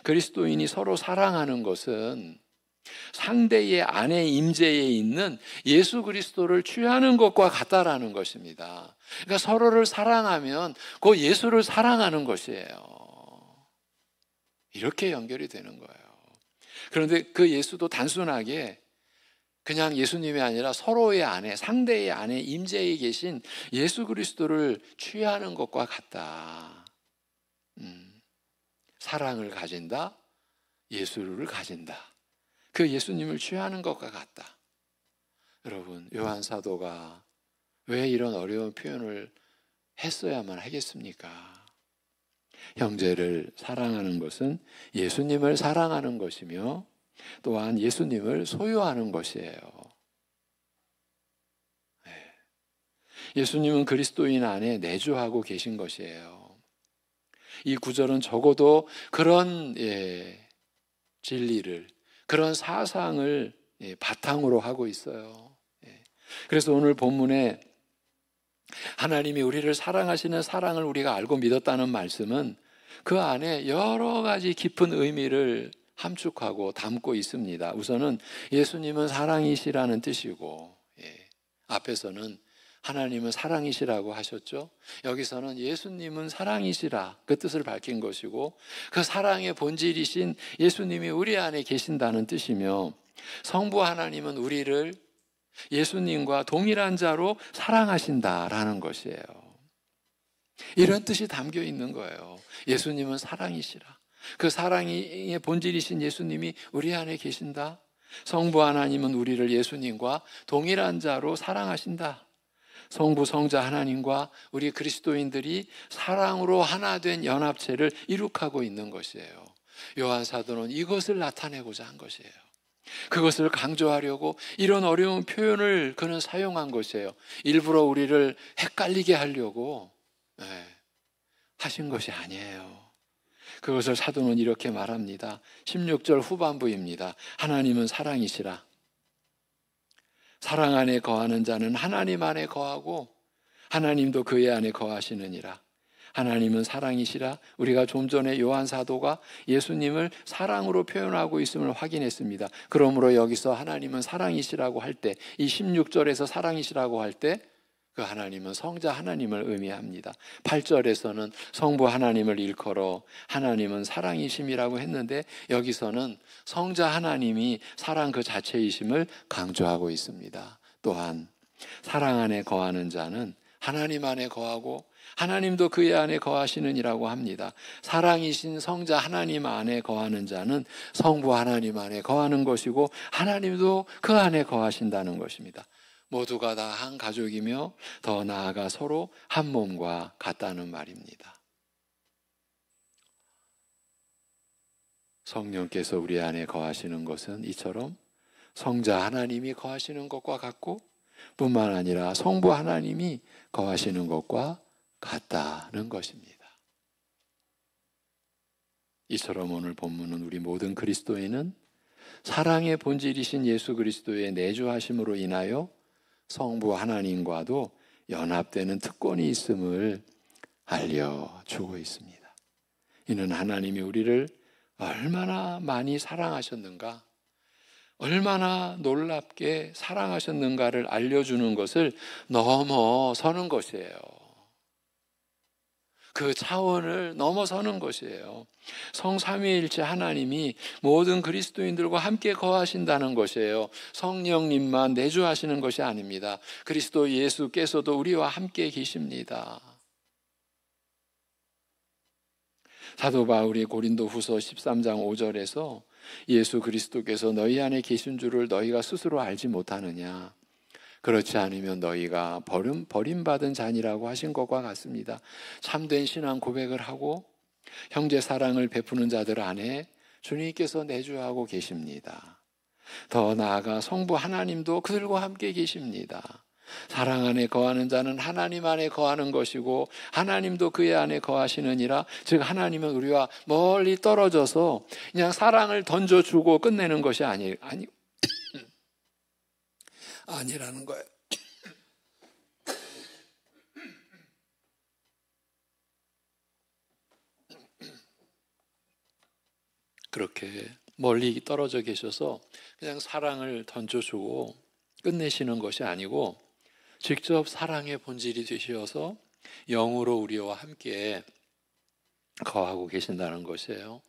그리스도인이 서로 사랑하는 것은 상대의 안에 임재에 있는 예수 그리스도를 취하는 것과 같다라는 것입니다. 그러니까 서로를 사랑하면 그 예수를 사랑하는 것이에요. 이렇게 연결이 되는 거예요. 그런데 그 예수도 단순하게 그냥 예수님이 아니라 서로의 안에, 상대의 안에 임재에 계신 예수 그리스도를 취하는 것과 같다. 사랑을 가진다, 예수를 가진다. 그 예수님을 취하는 것과 같다. 여러분, 요한 사도가 왜 이런 어려운 표현을 했어야만 하겠습니까? 형제를 사랑하는 것은 예수님을 사랑하는 것이며 또한 예수님을 소유하는 것이에요. 예수님은 그리스도인 안에 내주하고 계신 것이에요. 이 구절은 적어도 그런 진리를, 그런 사상을 바탕으로 하고 있어요. 그래서 오늘 본문에 하나님이 우리를 사랑하시는 사랑을 우리가 알고 믿었다는 말씀은 그 안에 여러 가지 깊은 의미를 함축하고 담고 있습니다. 우선은 예수님은 사랑이시라는 뜻이고, 앞에서는 하나님은 사랑이시라고 하셨죠. 여기서는 예수님은 사랑이시라 그 뜻을 밝힌 것이고, 그 사랑의 본질이신 예수님이 우리 안에 계신다는 뜻이며, 성부 하나님은 우리를 예수님과 동일한 자로 사랑하신다라는 것이에요. 이런 뜻이 담겨 있는 거예요. 예수님은 사랑이시라. 그 사랑의 본질이신 예수님이 우리 안에 계신다. 성부 하나님은 우리를 예수님과 동일한 자로 사랑하신다. 성부 성자 하나님과 우리 그리스도인들이 사랑으로 하나 된 연합체를 이룩하고 있는 것이에요. 요한 사도는 이것을 나타내고자 한 것이에요. 그것을 강조하려고 이런 어려운 표현을 그는 사용한 것이에요. 일부러 우리를 헷갈리게 하려고 하신 것이 아니에요. 그것을 사도는 이렇게 말합니다. 16절 후반부입니다. 하나님은 사랑이시라. 사랑 안에 거하는 자는 하나님 안에 거하고 하나님도 그의 안에 거하시느니라. 하나님은 사랑이시라. 우리가 좀 전에 요한 사도가 예수님을 사랑으로 표현하고 있음을 확인했습니다. 그러므로 여기서 하나님은 사랑이시라고 할 때, 이 16절에서 사랑이시라고 할 때 그 하나님은 성자 하나님을 의미합니다. 8절에서는 성부 하나님을 일컬어 하나님은 사랑이심이라고 했는데, 여기서는 성자 하나님이 사랑 그 자체이심을 강조하고 있습니다. 또한 사랑 안에 거하는 자는 하나님 안에 거하고 하나님도 그의 안에 거하시느니라고 합니다. 사랑이신 성자 하나님 안에 거하는 자는 성부 하나님 안에 거하는 것이고 하나님도 그 안에 거하신다는 것입니다. 모두가 다 한 가족이며 더 나아가 서로 한 몸과 같다는 말입니다. 성령께서 우리 안에 거하시는 것은 이처럼 성자 하나님이 거하시는 것과 같고, 뿐만 아니라 성부 하나님이 거하시는 것과 같다는 것입니다. 이처럼 오늘 본문은 우리 모든 그리스도인은 사랑의 본질이신 예수 그리스도의 내주하심으로 인하여 성부 하나님과도 연합되는 특권이 있음을 알려주고 있습니다. 이는 하나님이 우리를 얼마나 많이 사랑하셨는가, 얼마나 놀랍게 사랑하셨는가를 알려주는 것을 넘어서는 것이에요. 그 차원을 넘어서는 것이에요. 성삼위일체 하나님이 모든 그리스도인들과 함께 거하신다는 것이에요. 성령님만 내주하시는 것이 아닙니다. 그리스도 예수께서도 우리와 함께 계십니다. 사도 바울이 고린도후서 13장 5절에서 예수 그리스도께서 너희 안에 계신 줄을 너희가 스스로 알지 못하느냐, 그렇지 않으면 너희가 버림받은 자니라고 하신 것과 같습니다. 참된 신앙 고백을 하고 형제 사랑을 베푸는 자들 안에 주님께서 내주하고 계십니다. 더 나아가 성부 하나님도 그들과 함께 계십니다. 사랑 안에 거하는 자는 하나님 안에 거하는 것이고 하나님도 그의 안에 거하시느니라. 즉 하나님은 우리와 멀리 떨어져서 그냥 사랑을 던져주고 끝내는 것이 아니라는 거예요. 그렇게 멀리 떨어져 계셔서 그냥 사랑을 던져주고 끝내시는 것이 아니고 직접 사랑의 본질이 되셔서 영으로 우리와 함께 거하고 계신다는 것이에요.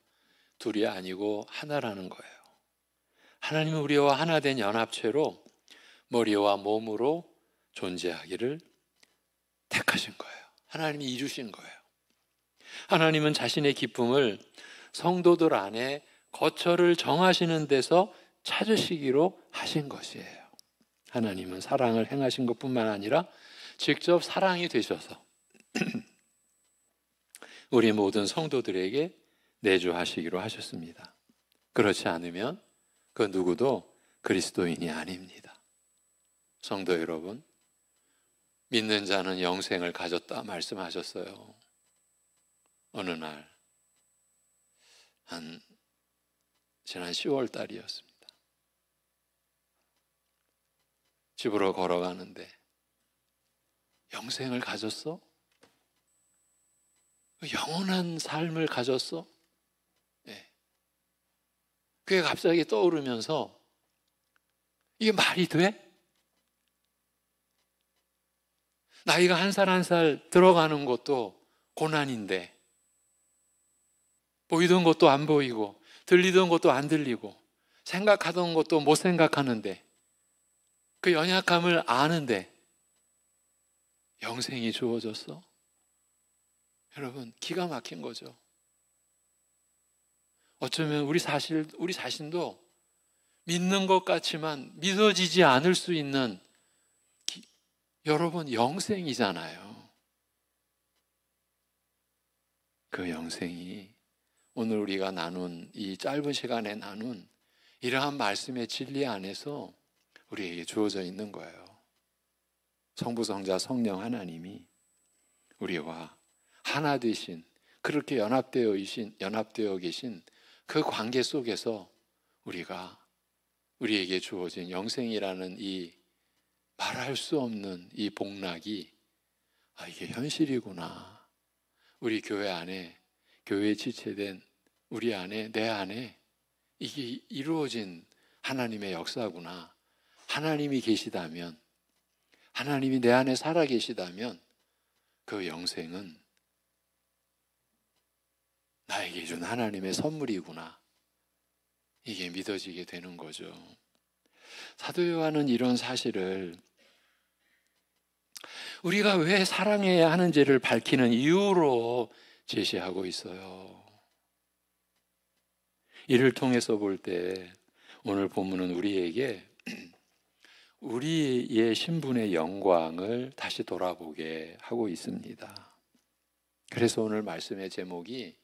둘이 아니고 하나라는 거예요. 하나님은 우리와 하나 된 연합체로 머리와 몸으로 존재하기를 택하신 거예요. 하나님이 이루신 거예요. 하나님은 자신의 기쁨을 성도들 안에 거처를 정하시는 데서 찾으시기로 하신 것이에요. 하나님은 사랑을 행하신 것뿐만 아니라 직접 사랑이 되셔서 우리 모든 성도들에게 내주하시기로 하셨습니다. 그렇지 않으면 그 누구도 그리스도인이 아닙니다. 성도 여러분, 믿는 자는 영생을 가졌다 말씀하셨어요. 어느 날 지난 10월 달이었습니다. 집으로 걸어가는데 영생을 가졌어? 영원한 삶을 가졌어? 네. 그게 갑자기 떠오르면서 이게 말이 돼? 나이가 한 살 한 살 들어가는 것도 고난인데 보이던 것도 안 보이고 들리던 것도 안 들리고 생각하던 것도 못 생각하는데 그 연약함을 아는데 영생이 주어졌어? 여러분, 기가 막힌 거죠. 어쩌면 우리 자신도 믿는 것 같지만 믿어지지 않을 수 있는 여러분 영생이잖아요. 그 영생이 오늘 우리가 나눈 이 짧은 시간에 나눈 이러한 말씀의 진리 안에서 우리에게 주어져 있는 거예요. 성부, 성자, 성령 하나님이 우리와 하나 되신, 그렇게 연합되어 계신 그 관계 속에서 우리에게 주어진 영생이라는 이 말할 수 없는 이 복락이 이게 현실이구나. 우리 교회 안에, 교회에 지체된 우리 안에, 내 안에 이게 이루어진 하나님의 역사구나. 하나님이 계시다면, 하나님이 내 안에 살아 계시다면 그 영생은 나에게 준 하나님의 선물이구나. 이게 믿어지게 되는 거죠. 사도 요한은 이런 사실을 우리가 왜 사랑해야 하는지를 밝히는 이유로 제시하고 있어요. 이를 통해서 볼 때 오늘 본문은 우리에게 우리의 신분의 영광을 다시 돌아보게 하고 있습니다. 그래서 오늘 말씀의 제목이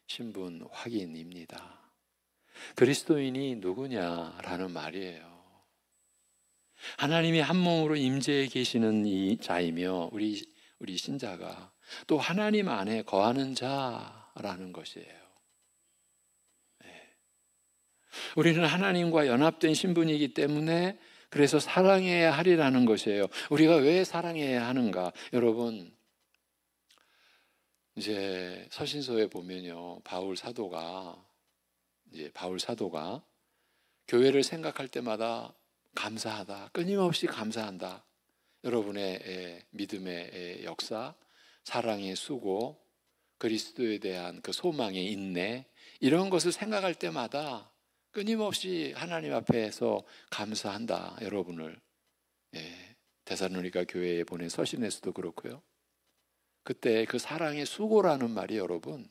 신분 확인입니다. 그리스도인이 누구냐라는 말이에요. 하나님이 한 몸으로 임재해 계시는 이 자이며 우리 신자가 또 하나님 안에 거하는 자라는 것이에요. 네. 우리는 하나님과 연합된 신분이기 때문에 그래서 사랑해야 하리라는 것이에요. 우리가 왜 사랑해야 하는가? 여러분, 이제 서신서에 보면요, 바울 사도가 교회를 생각할 때마다 감사하다, 끊임없이 감사한다. 여러분의 믿음의 역사, 사랑의 수고, 그리스도에 대한 그 소망의 인내, 이런 것을 생각할 때마다 끊임없이 하나님 앞에서 감사한다. 여러분을 데살로니가 교회에 보낸 서신에서도 그렇고요. 그때 그 사랑의 수고라는 말이 여러분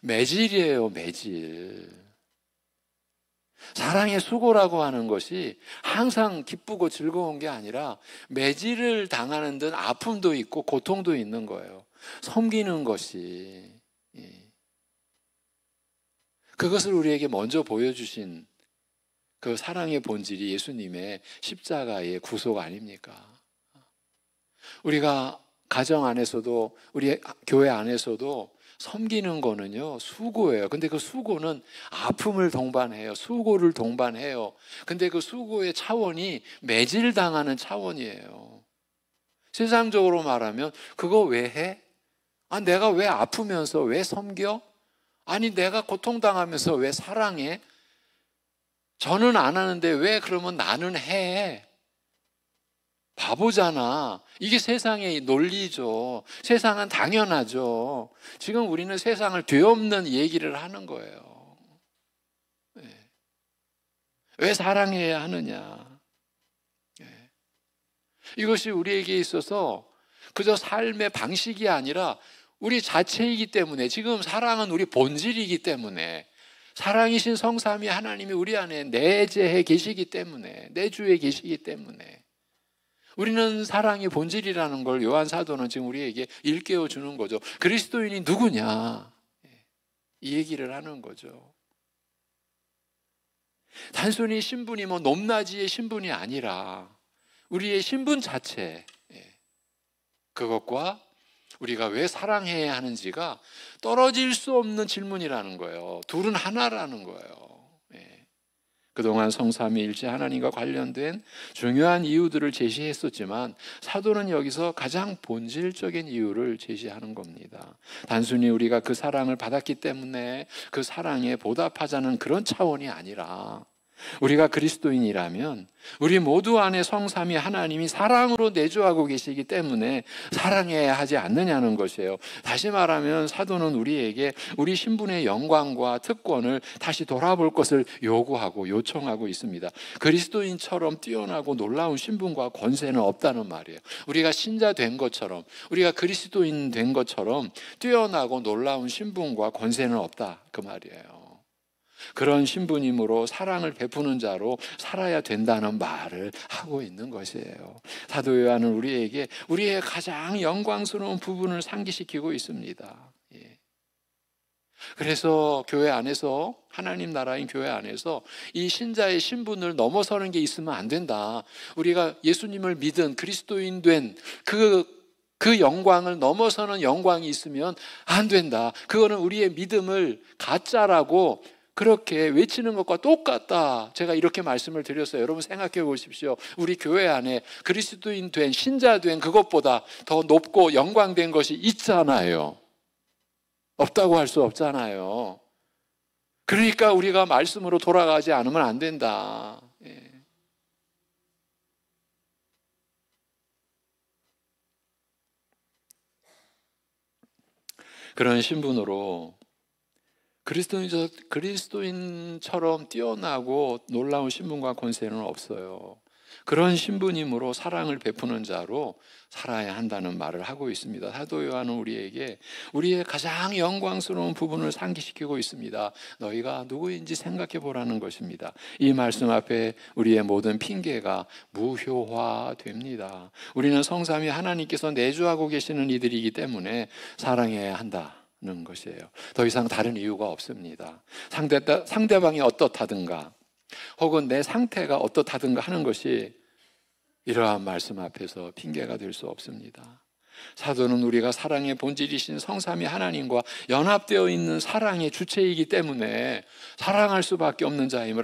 매질이에요. 매질. 사랑의 수고라고 하는 것이 항상 기쁘고 즐거운 게 아니라 매질을 당하는 듯 아픔도 있고 고통도 있는 거예요. 섬기는 것이. 그것을 우리에게 먼저 보여주신 그 사랑의 본질이 예수님의 십자가의 구속 아닙니까? 우리가 가정 안에서도 우리 교회 안에서도 섬기는 거는요, 수고예요. 근데 그 수고는 아픔을 동반해요. 수고를 동반해요. 근데 그 수고의 차원이 매질당하는 차원이에요. 세상적으로 말하면 그거 왜 해? 아, 내가 왜 아프면서 왜 섬겨? 아니, 내가 고통당하면서 왜 사랑해? 저는 안 하는데 왜 그러면 나는 해? 바보잖아. 이게 세상의 논리죠. 세상은 당연하죠. 지금 우리는 세상을 되없는 얘기를 하는 거예요. 네. 왜 사랑해야 하느냐? 네. 이것이 우리에게 있어서 그저 삶의 방식이 아니라 우리 자체이기 때문에, 지금 사랑은 우리 본질이기 때문에, 사랑이신 성삼위 하나님이 우리 안에 내재해 계시기 때문에, 내주에 계시기 때문에 우리는 사랑의 본질이라는 걸 요한 사도는 지금 우리에게 일깨워 주는 거죠. 그리스도인이 누구냐? 이 얘기를 하는 거죠. 단순히 신분이 높낮이의 신분이 아니라 우리의 신분 자체, 그것과 우리가 왜 사랑해야 하는지가 떨어질 수 없는 질문이라는 거예요. 둘은 하나라는 거예요. 그동안 성삼위일체 하나님과 관련된 중요한 이유들을 제시했었지만 사도는 여기서 가장 본질적인 이유를 제시하는 겁니다. 단순히 우리가 그 사랑을 받았기 때문에 그 사랑에 보답하자는 그런 차원이 아니라, 우리가 그리스도인이라면 우리 모두 안에 성삼위 하나님이 사랑으로 내주하고 계시기 때문에 사랑해야 하지 않느냐는 것이에요. 다시 말하면 사도는 우리에게 우리 신분의 영광과 특권을 다시 돌아볼 것을 요구하고 요청하고 있습니다. 그리스도인처럼 뛰어나고 놀라운 신분과 권세는 없다는 말이에요. 우리가 신자 된 것처럼, 우리가 그리스도인 된 것처럼 뛰어나고 놀라운 신분과 권세는 없다, 그 말이에요. 그런 신분이므로 사랑을 베푸는 자로 살아야 된다는 말을 하고 있는 것이에요. 사도 요한은 우리에게 우리의 가장 영광스러운 부분을 상기시키고 있습니다. 그래서 교회 안에서, 하나님 나라인 교회 안에서 이 신자의 신분을 넘어서는 게 있으면 안 된다. 우리가 예수님을 믿은 그리스도인 된 그 영광을 넘어서는 영광이 있으면 안 된다. 그거는 우리의 믿음을 가짜라고 그렇게 외치는 것과 똑같다. 제가 이렇게 말씀을 드렸어요. 여러분 생각해 보십시오. 우리 교회 안에 그리스도인 된, 신자 된 그것보다 더 높고 영광된 것이 있잖아요. 없다고 할 수 없잖아요. 그러니까 우리가 말씀으로 돌아가지 않으면 안 된다. 그런 신분으로 그리스도인처럼 뛰어나고 놀라운 신분과 권세는 없어요. 그런 신분이므로 사랑을 베푸는 자로 살아야 한다는 말을 하고 있습니다. 사도 요한은 우리에게 우리의 가장 영광스러운 부분을 상기시키고 있습니다. 너희가 누구인지 생각해 보라는 것입니다. 이 말씀 앞에 우리의 모든 핑계가 무효화됩니다. 우리는 성삼위 하나님께서 내주하고 계시는 이들이기 때문에 사랑해야 한다 는 것이에요. 더 이상 다른 이유가 없습니다. 상대방이 어떻다든가 혹은 내 상태가 어떻다든가 하는 것이 이러한 말씀 앞에서 핑계가 될 수 없습니다. 사도는 우리가 사랑의 본질이신 성삼위 하나님과 연합되어 있는 사랑의 주체이기 때문에 사랑할 수밖에 없는 자임을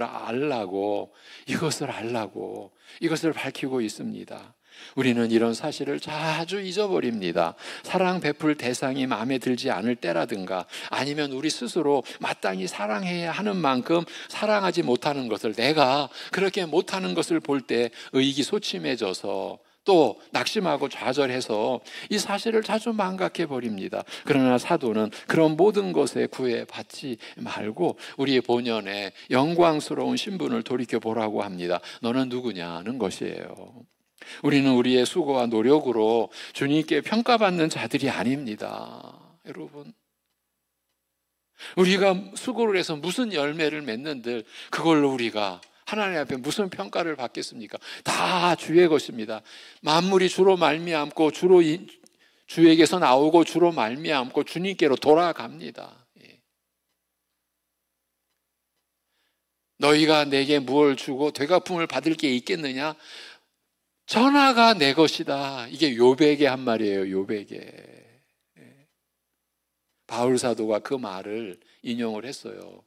이것을 밝히고 있습니다. 우리는 이런 사실을 자주 잊어버립니다. 사랑 베풀 대상이 마음에 들지 않을 때라든가, 아니면 우리 스스로 마땅히 사랑해야 하는 만큼 사랑하지 못하는 것을, 내가 그렇게 못하는 것을 볼 때 의기소침해져서 또 낙심하고 좌절해서 이 사실을 자주 망각해 버립니다. 그러나 사도는 그런 모든 것에 구애받지 말고 우리의 본연의 영광스러운 신분을 돌이켜보라고 합니다. 너는 누구냐는 것이에요. 우리는 우리의 수고와 노력으로 주님께 평가받는 자들이 아닙니다. 여러분, 우리가 수고를 해서 무슨 열매를 맺는들 그걸로 우리가 하나님 앞에 무슨 평가를 받겠습니까? 다 주의 것입니다. 만물이 주로 말미암고 주에게서 나오고 주로 말미암고 주님께로 돌아갑니다. 너희가 내게 무엇을 주고 되갚음을 받을 게 있겠느냐? 전하가 내 것이다. 이게 욥에게 한 말이에요. 욥에게. 바울 사도가 그 말을 인용을 했어요.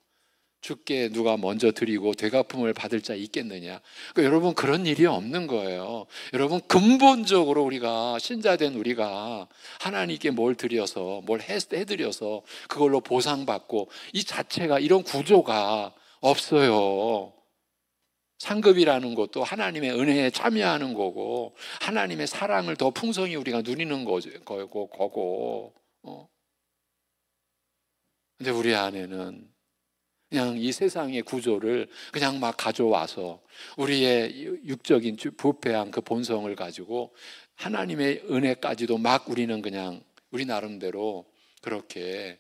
주께 누가 먼저 드리고 되갚음을 받을 자 있겠느냐. 그러니까 여러분, 그런 일이 없는 거예요. 여러분, 근본적으로 우리가, 신자된 우리가 하나님께 뭘 드려서, 뭘 해드려서 그걸로 보상받고, 이 자체가, 이런 구조가 없어요. 상급이라는 것도 하나님의 은혜에 참여하는 거고, 하나님의 사랑을 더 풍성히 우리가 누리는 거고. 근데 우리 안에는 그냥 이 세상의 구조를 그냥 막 가져와서 우리의 육적인 부패한 그 본성을 가지고 하나님의 은혜까지도 막 우리는 그냥 우리 나름대로 그렇게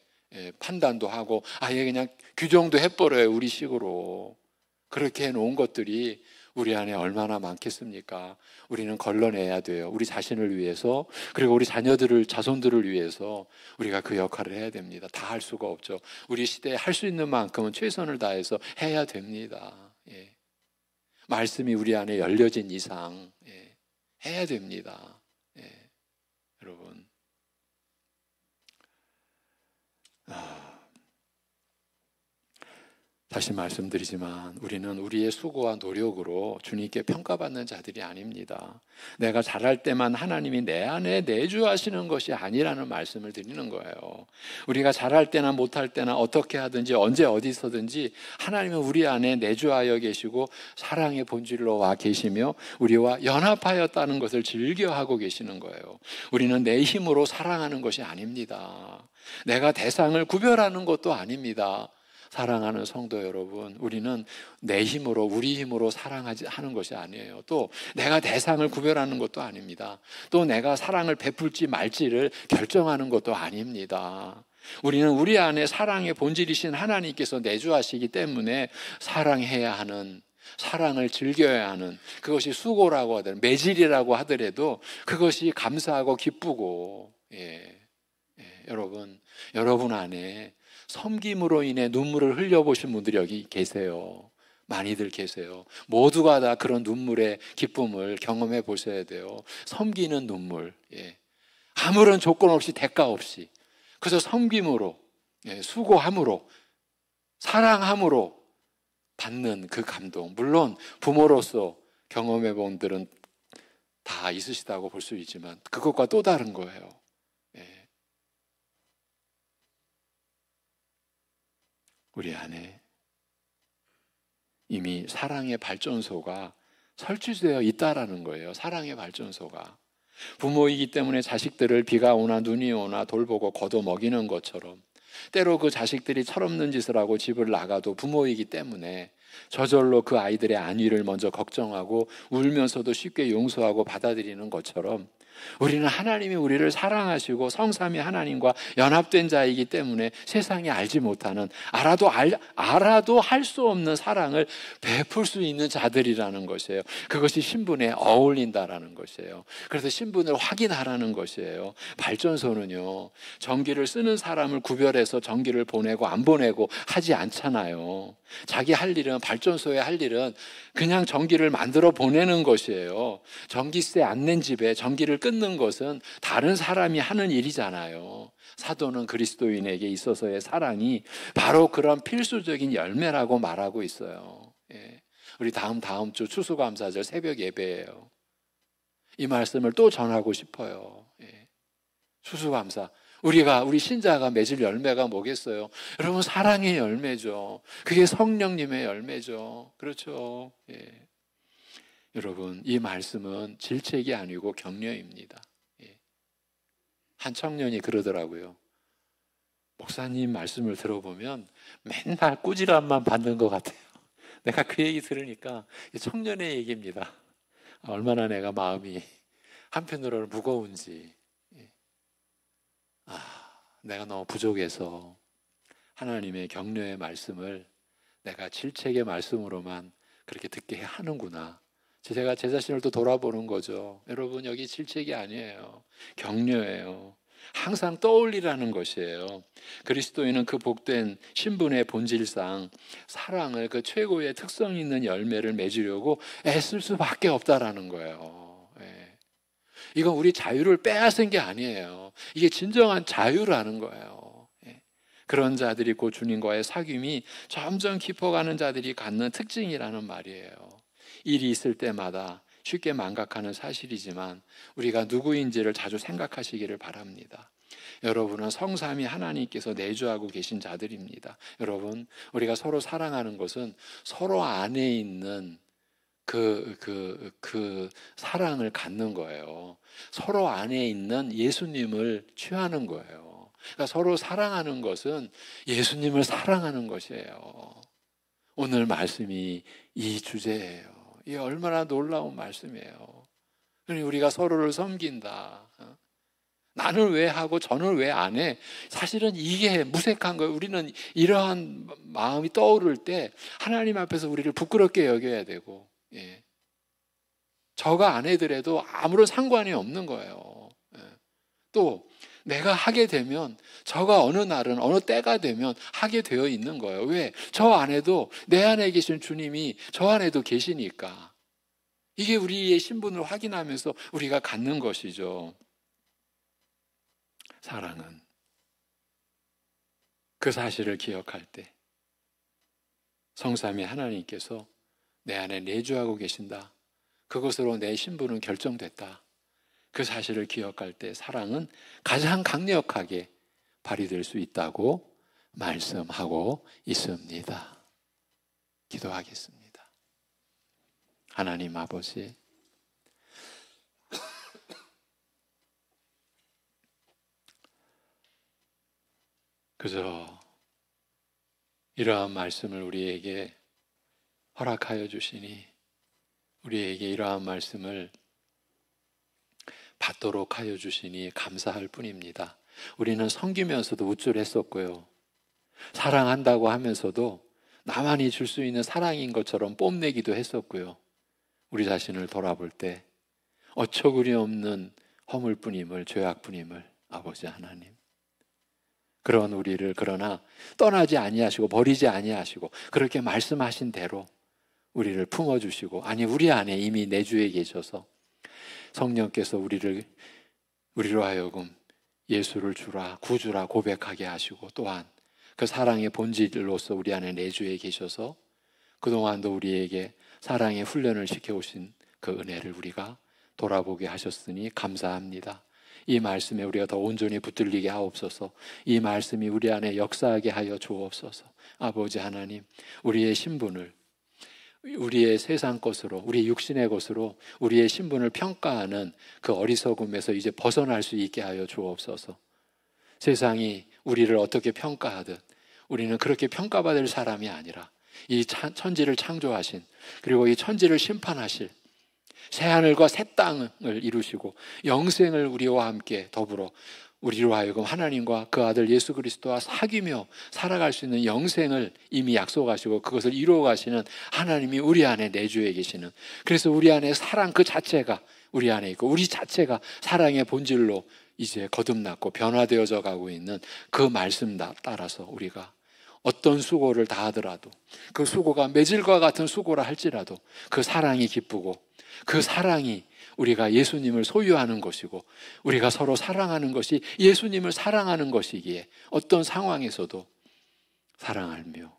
판단도 하고 아예 그냥 규정도 해버려요. 우리 식으로. 그렇게 해놓은 것들이 우리 안에 얼마나 많겠습니까? 우리는 걸러내야 돼요. 우리 자신을 위해서, 그리고 우리 자녀들을, 자손들을 위해서 우리가 그 역할을 해야 됩니다. 다 할 수가 없죠. 우리 시대에 할 수 있는 만큼은 최선을 다해서 해야 됩니다. 예. 말씀이 우리 안에 열려진 이상 해야 됩니다. 여러분, 다시 말씀드리지만 우리는 우리의 수고와 노력으로 주님께 평가받는 자들이 아닙니다. 내가 잘할 때만 하나님이 내 안에 내주하시는 것이 아니라는 말씀을 드리는 거예요. 우리가 잘할 때나 못할 때나 어떻게 하든지 언제 어디서든지 하나님은 우리 안에 내주하여 계시고 사랑의 본질로 와 계시며 우리와 연합하였다는 것을 즐겨하고 계시는 거예요. 우리는 내 힘으로 사랑하는 것이 아닙니다. 내가 대상을 구별하는 것도 아닙니다. 사랑하는 성도 여러분, 우리는 내 힘으로, 우리 힘으로 사랑하는 것이 아니에요. 또 내가 대상을 구별하는 것도 아닙니다. 또 내가 사랑을 베풀지 말지를 결정하는 것도 아닙니다. 우리는 우리 안에 사랑의 본질이신 하나님께서 내주하시기 때문에 사랑해야 하는, 사랑을 즐겨야 하는, 그것이 수고라고 하더라도, 매질이라고 하더라도 그것이 감사하고 기쁘고, 여러분 안에 섬김으로 인해 눈물을 흘려보신 분들이 여기 계세요. 많이들 계세요. 모두가 다 그런 눈물의 기쁨을 경험해 보셔야 돼요. 섬기는 눈물, 아무런 조건 없이, 대가 없이, 그래서 섬김으로, 수고함으로, 사랑함으로 받는 그 감동. 물론 부모로서 경험해 본 분들은 다 있으시다고 볼 수 있지만 그것과 또 다른 거예요. 우리 안에 이미 사랑의 발전소가 설치되어 있다라는 거예요. 사랑의 발전소가. 부모이기 때문에 자식들을 비가 오나 눈이 오나 돌보고 걷어 먹이는 것처럼, 때로 그 자식들이 철없는 짓을 하고 집을 나가도 부모이기 때문에 저절로 그 아이들의 안위를 먼저 걱정하고 울면서도 쉽게 용서하고 받아들이는 것처럼, 우리는 하나님이 우리를 사랑하시고 성삼위 하나님과 연합된 자이기 때문에 세상이 알지 못하는, 알아도 할 수 없는 사랑을 베풀 수 있는 자들이라는 것이에요. 그것이 신분에 어울린다라는 것이에요. 그래서 신분을 확인하라는 것이에요. 발전소는요, 전기를 쓰는 사람을 구별해서 전기를 보내고 안 보내고 하지 않잖아요. 자기 할 일은, 발전소의 할 일은 그냥 전기를 만들어 보내는 것이에요. 전기세 안 낸 집에 전기를 끊는 것은 다른 사람이 하는 일이잖아요. 사도는 그리스도인에게 있어서의 사랑이 바로 그런 필수적인 열매라고 말하고 있어요. 우리 다음 주 추수감사절 새벽 예배예요. 이 말씀을 또 전하고 싶어요. 추수감사, 우리 신자가 맺을 열매가 뭐겠어요? 여러분, 사랑의 열매죠. 그게 성령님의 열매죠. 그렇죠. 여러분, 이 말씀은 질책이 아니고 격려입니다. 한 청년이 그러더라고요. 목사님 말씀을 들어보면 맨날 꾸지람만 받는 것 같아요. 내가 그 얘기 들으니까, 청년의 얘기입니다. 얼마나 내가 마음이 한편으로는 무거운지. 내가 너무 부족해서 하나님의 격려의 말씀을 내가 질책의 말씀으로만 그렇게 듣게 하는구나. 제가 제 자신을 또 돌아보는 거죠. 여러분, 여기 질책이 아니에요. 격려예요. 항상 떠올리라는 것이에요. 그리스도인은 그 복된 신분의 본질상 사랑을, 그 최고의 특성 있는 열매를 맺으려고 애쓸 수밖에 없다라는 거예요. 이건 우리 자유를 빼앗은 게 아니에요. 이게 진정한 자유라는 거예요. 그런 자들이 곧 주님과의 사귐이 점점 깊어가는 자들이 갖는 특징이라는 말이에요. 일이 있을 때마다 쉽게 망각하는 사실이지만 우리가 누구인지를 자주 생각하시기를 바랍니다. 여러분은 성삼위 하나님께서 내주하고 계신 자들입니다. 여러분, 우리가 서로 사랑하는 것은 서로 안에 있는 그 사랑을 갖는 거예요. 서로 안에 있는 예수님을 취하는 거예요. 그러니까 서로 사랑하는 것은 예수님을 사랑하는 것이에요. 오늘 말씀이 이 주제예요. 이게 얼마나 놀라운 말씀이에요. 그러니 우리가 서로를 섬긴다. 나는 왜 하고 저는 왜 안 해? 사실은 이게 무색한 거예요. 우리는 이러한 마음이 떠오를 때 하나님 앞에서 우리를 부끄럽게 여겨야 되고, 저가 안 해더라도 아무런 상관이 없는 거예요. 또 내가 하게 되면 저가 어느 날은 어느 때가 되면 하게 되어 있는 거예요. 왜? 저 안에도 내 안에 계신 주님이 저 안에도 계시니까. 이게 우리의 신분을 확인하면서 우리가 갖는 것이죠. 사랑은 그 사실을 기억할 때 성삼위 하나님께서 내 안에 내주하고 계신다. 그것으로 내 신분은 결정됐다. 그 사실을 기억할 때 사랑은 가장 강력하게 발휘될 수 있다고 말씀하고 있습니다. 기도하겠습니다. 하나님 아버지, 그저 이러한 말씀을 우리에게 허락하여 주시니 우리에게 이러한 말씀을 받도록 하여 주시니 감사할 뿐입니다. 우리는 섬기면서도 우쭐했었고요. 사랑한다고 하면서도 나만이 줄 수 있는 사랑인 것처럼 뽐내기도 했었고요. 우리 자신을 돌아볼 때 어처구니 없는 허물뿐임을, 죄악뿐임을 아버지 하나님, 그런 우리를 그러나 떠나지 아니하시고 버리지 아니하시고 그렇게 말씀하신 대로 우리를 품어주시고, 아니 우리 안에 이미 내주에 계셔서 성령께서 우리로 하여금 예수를 주라, 구주라 고백하게 하시고, 또한 그 사랑의 본질로서 우리 안에 내주에 계셔서 그동안도 우리에게 사랑의 훈련을 시켜오신 그 은혜를 우리가 돌아보게 하셨으니 감사합니다. 이 말씀에 우리가 더 온전히 붙들리게 하옵소서. 이 말씀이 우리 안에 역사하게 하여 주옵소서. 아버지 하나님, 우리의 신분을 우리의 세상 것으로, 우리의 육신의 것으로 우리의 신분을 평가하는 그 어리석음에서 이제 벗어날 수 있게 하여 주옵소서. 세상이 우리를 어떻게 평가하든 우리는 그렇게 평가받을 사람이 아니라 이 천지를 창조하신, 그리고 이 천지를 심판하실, 새하늘과 새 땅을 이루시고 영생을 우리와 함께 더불어 우리로 하여금 하나님과 그 아들 예수 그리스도와 사귀며 살아갈 수 있는 영생을 이미 약속하시고 그것을 이루어 가시는 하나님이 우리 안에 내주에 계시는, 그래서 우리 안에 사랑 그 자체가 우리 안에 있고 우리 자체가 사랑의 본질로 이제 거듭났고 변화되어져 가고 있는 그 말씀 따라서 우리가 어떤 수고를 다하더라도, 그 수고가 매질과 같은 수고라 할지라도 그 사랑이 기쁘고 그 사랑이 우리가 예수님을 소유하는 것이고 우리가 서로 사랑하는 것이 예수님을 사랑하는 것이기에 어떤 상황에서도 사랑하며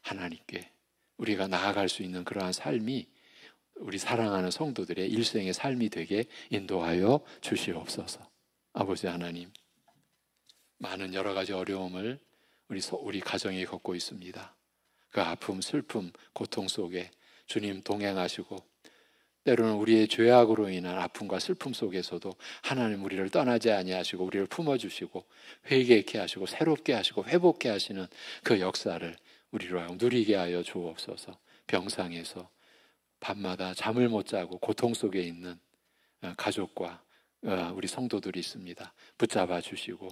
하나님께 우리가 나아갈 수 있는 그러한 삶이 우리 사랑하는 성도들의 일생의 삶이 되게 인도하여 주시옵소서. 아버지 하나님, 많은 여러 가지 어려움을 우리 가정이 겪고 있습니다. 그 아픔, 슬픔, 고통 속에 주님 동행하시고 때로는 우리의 죄악으로 인한 아픔과 슬픔 속에서도 하나님 우리를 떠나지 아니하시고 우리를 품어주시고 회개케 하시고 새롭게 하시고 회복케 하시는 그 역사를 우리로 누리게 하여 주옵소서. 병상에서 밤마다 잠을 못 자고 고통 속에 있는 가족과 우리 성도들이 있습니다. 붙잡아 주시고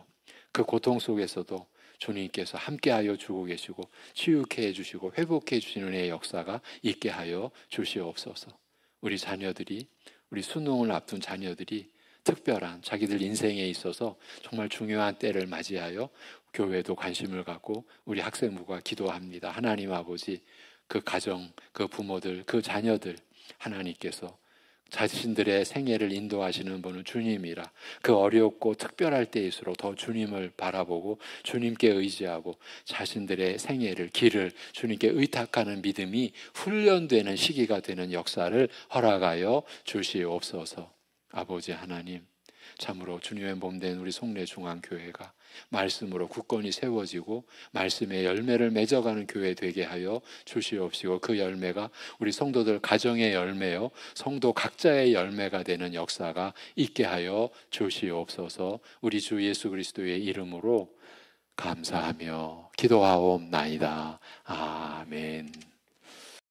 그 고통 속에서도 주님께서 함께하여 주고 계시고 치유케 해주시고 회복해 해주시는 은혜의 역사가 있게 하여 주시옵소서. 우리 자녀들이, 우리 수능을 앞둔 자녀들이 특별한 자기들 인생에 있어서 정말 중요한 때를 맞이하여 교회도 관심을 갖고 우리 학생부가 기도합니다. 하나님 아버지, 그 가정, 그 부모들, 그 자녀들 하나님께서 자신들의 생애를 인도하시는 분은 주님이라. 그 어렵고 특별할 때일수록 더 주님을 바라보고 주님께 의지하고 자신들의 생애를, 길을 주님께 의탁하는 믿음이 훈련되는 시기가 되는 역사를 허락하여 주시옵소서. 아버지 하나님, 참으로 주님의 몸된 우리 송내중앙교회가 말씀으로 굳건히 세워지고 말씀의 열매를 맺어가는 교회 되게 하여 주시옵시고, 그 열매가 우리 성도들 가정의 열매요, 성도 각자의 열매가 되는 역사가 있게 하여 주시옵소서. 우리 주 예수 그리스도의 이름으로 감사하며 기도하옵나이다. 아멘.